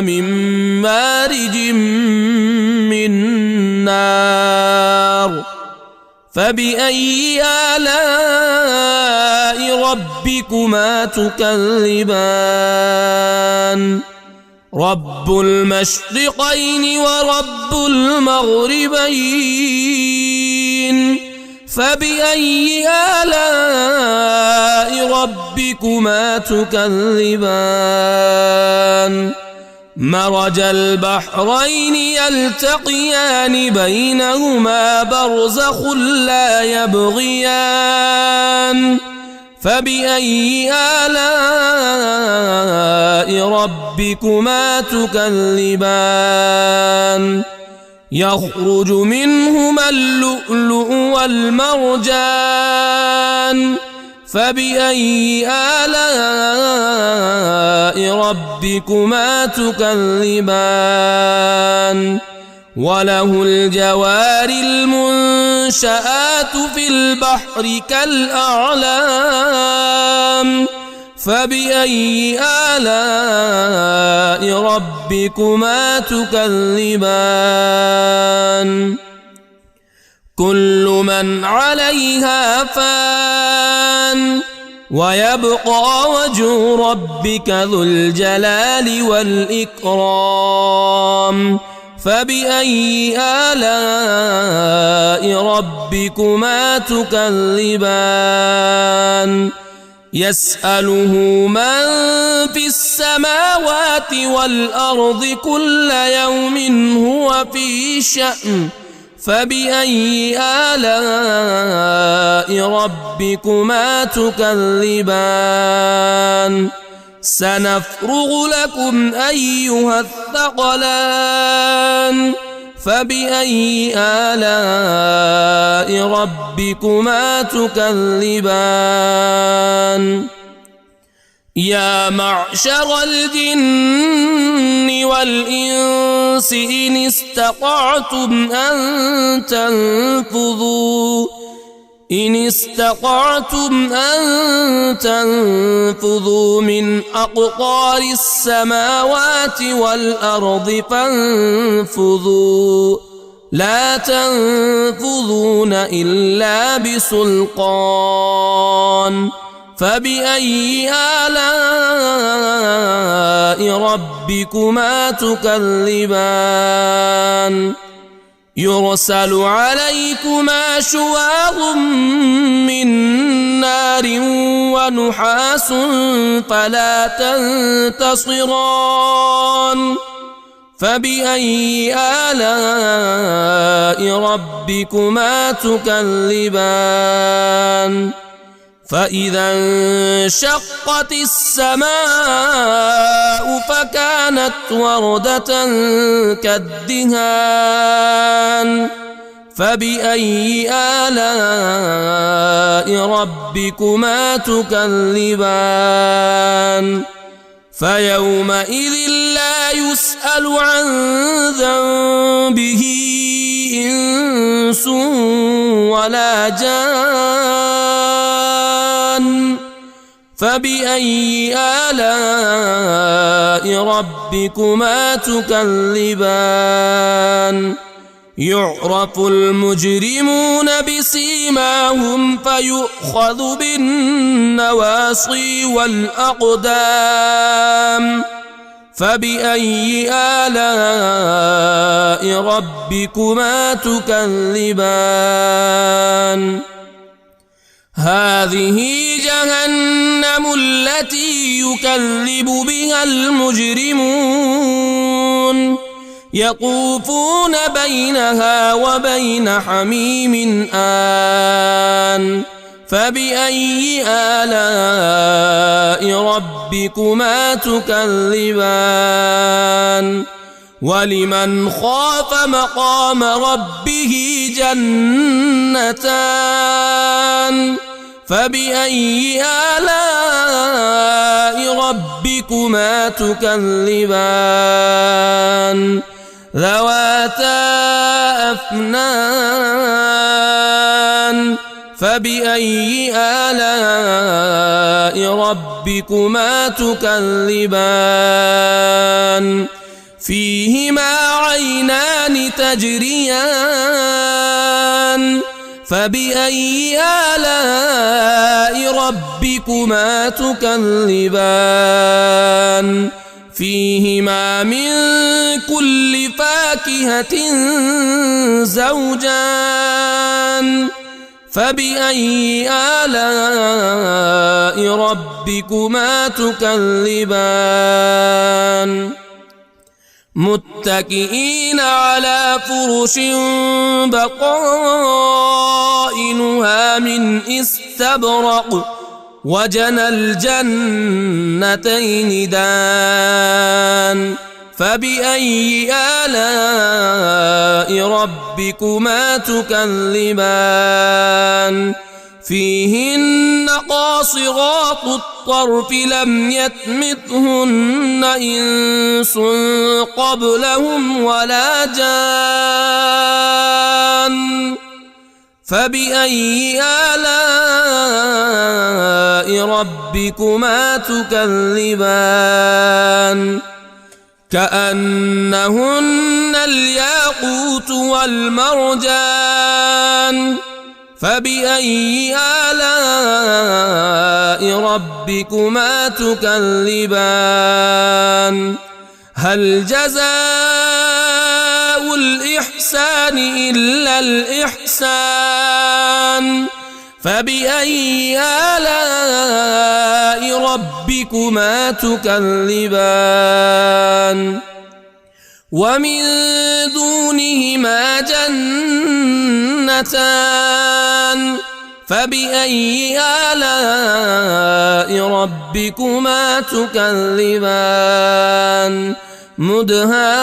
من مارج من نار فبأي آلاء ربكما تكذبان رب المشرقين ورب المغربين فبأي آلاء ربكما تكذبان مرج البحرين يلتقيان بينهما برزخ لا يبغيان فبأي آلاء ربكما تكذبان يخرج منهما اللؤلؤ والمرجان فبأي آلاء ربكما تكذبان وله الجوار المنشآت في البحر كالأعلام فبأي آلاء ربكما تكذبان كل من عليها فان ويبقى وجه ربك ذو الجلال والإكرام فبأي آلاء ربكما تكذبان يسأله من في السماوات والأرض كل يوم هو في شأن فبأي آلاء ربكما تكذبان سنفرغ لكم أيها الثقلان فبأي آلاء ربكما تكذبان يا معشر الجن والإنس إن استطعتم أن تنفذوا من أقطار السماوات والأرض فانفذوا لا تنفذون إلا بسلطان فبأي آلاء ربكما تكذبان يرسل عليكما شواظ من نار ونحاس فلا تنتصران فبأي آلاء ربكما تكذبان فإذا انشقت السماء فكانت وردة كالدهان فبأي آلاء ربكما تكذبان فيومئذ لا يسأل عن ذنبه إنس ولا جان فبأي آلاء ربكما تكذبان يعرف المجرمون بسيماهم فيؤخذ بالنواصي والأقدام فبأي آلاء ربكما تكذبان هذه جهنم التي يكذب بها المجرمون يطوفون بينها وبين حميم آن فبأي آلاء ربكما تكذبان ولمن خاف مقام ربه جنتان فبأي آلاء ربكما تكذبان ذواتا أفنان فبأي آلاء ربكما تكذبان فيهما عينان تجريان فبأي آلاء ربكما تكذبان فيهما من كل فاكهة زوجان فبأي آلاء ربكما تكذبان متكئين على فرش بطائنها من استبرق وجنى الجنتين دان فبأي آلاء ربكما تكذبان فيهن قاصرات الطرف لم يطمثهن إنس قبلهم ولا جان فبأي آلاء ربكما تكذبان كأنهن الياقوت والمرجان فبأي آلاء ربكما تكذبان هل جزاء الإحسان إلا الإحسان فبأي آلاء ربكما تكذبان ومن دونهما جنتان فبأي آلاء ربكما تكذبان مدهامتان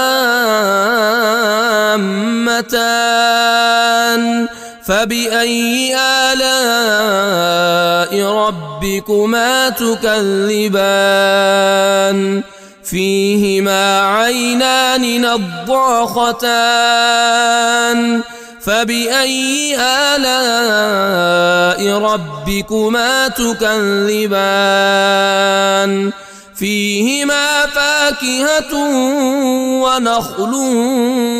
فبأي آلاء ربكما تكذبان فيهما عينان نضاختان فبأي آلاء ربكما تكذبان فيهما فاكهة ونخل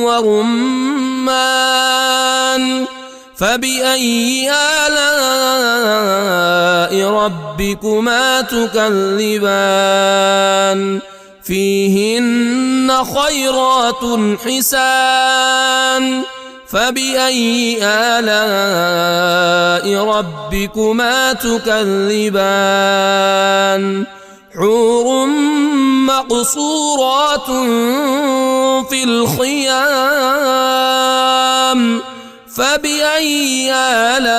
ورمان ورمان فبأي آلاء ربكما تكذبان فيهن خيرات حسان فبأي آلاء ربكما تكذبان حور مقصورات في الخيام فبأي آلاء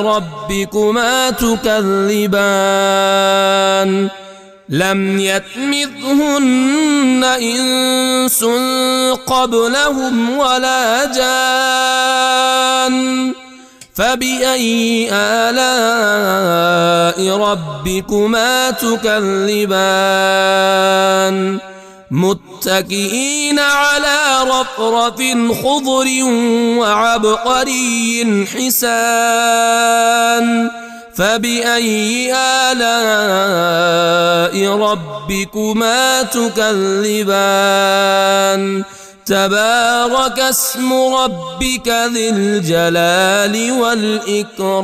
ربكما تكذبان لم يطمثهن إنس قبلهم ولا جان فبأي آلاء ربكما تكذبان متكئين على رفرف خضر وعبقري حسان فبأي آلاء ربكما تكذبان تبارك اسم ربك ذي الجلال والإكرام.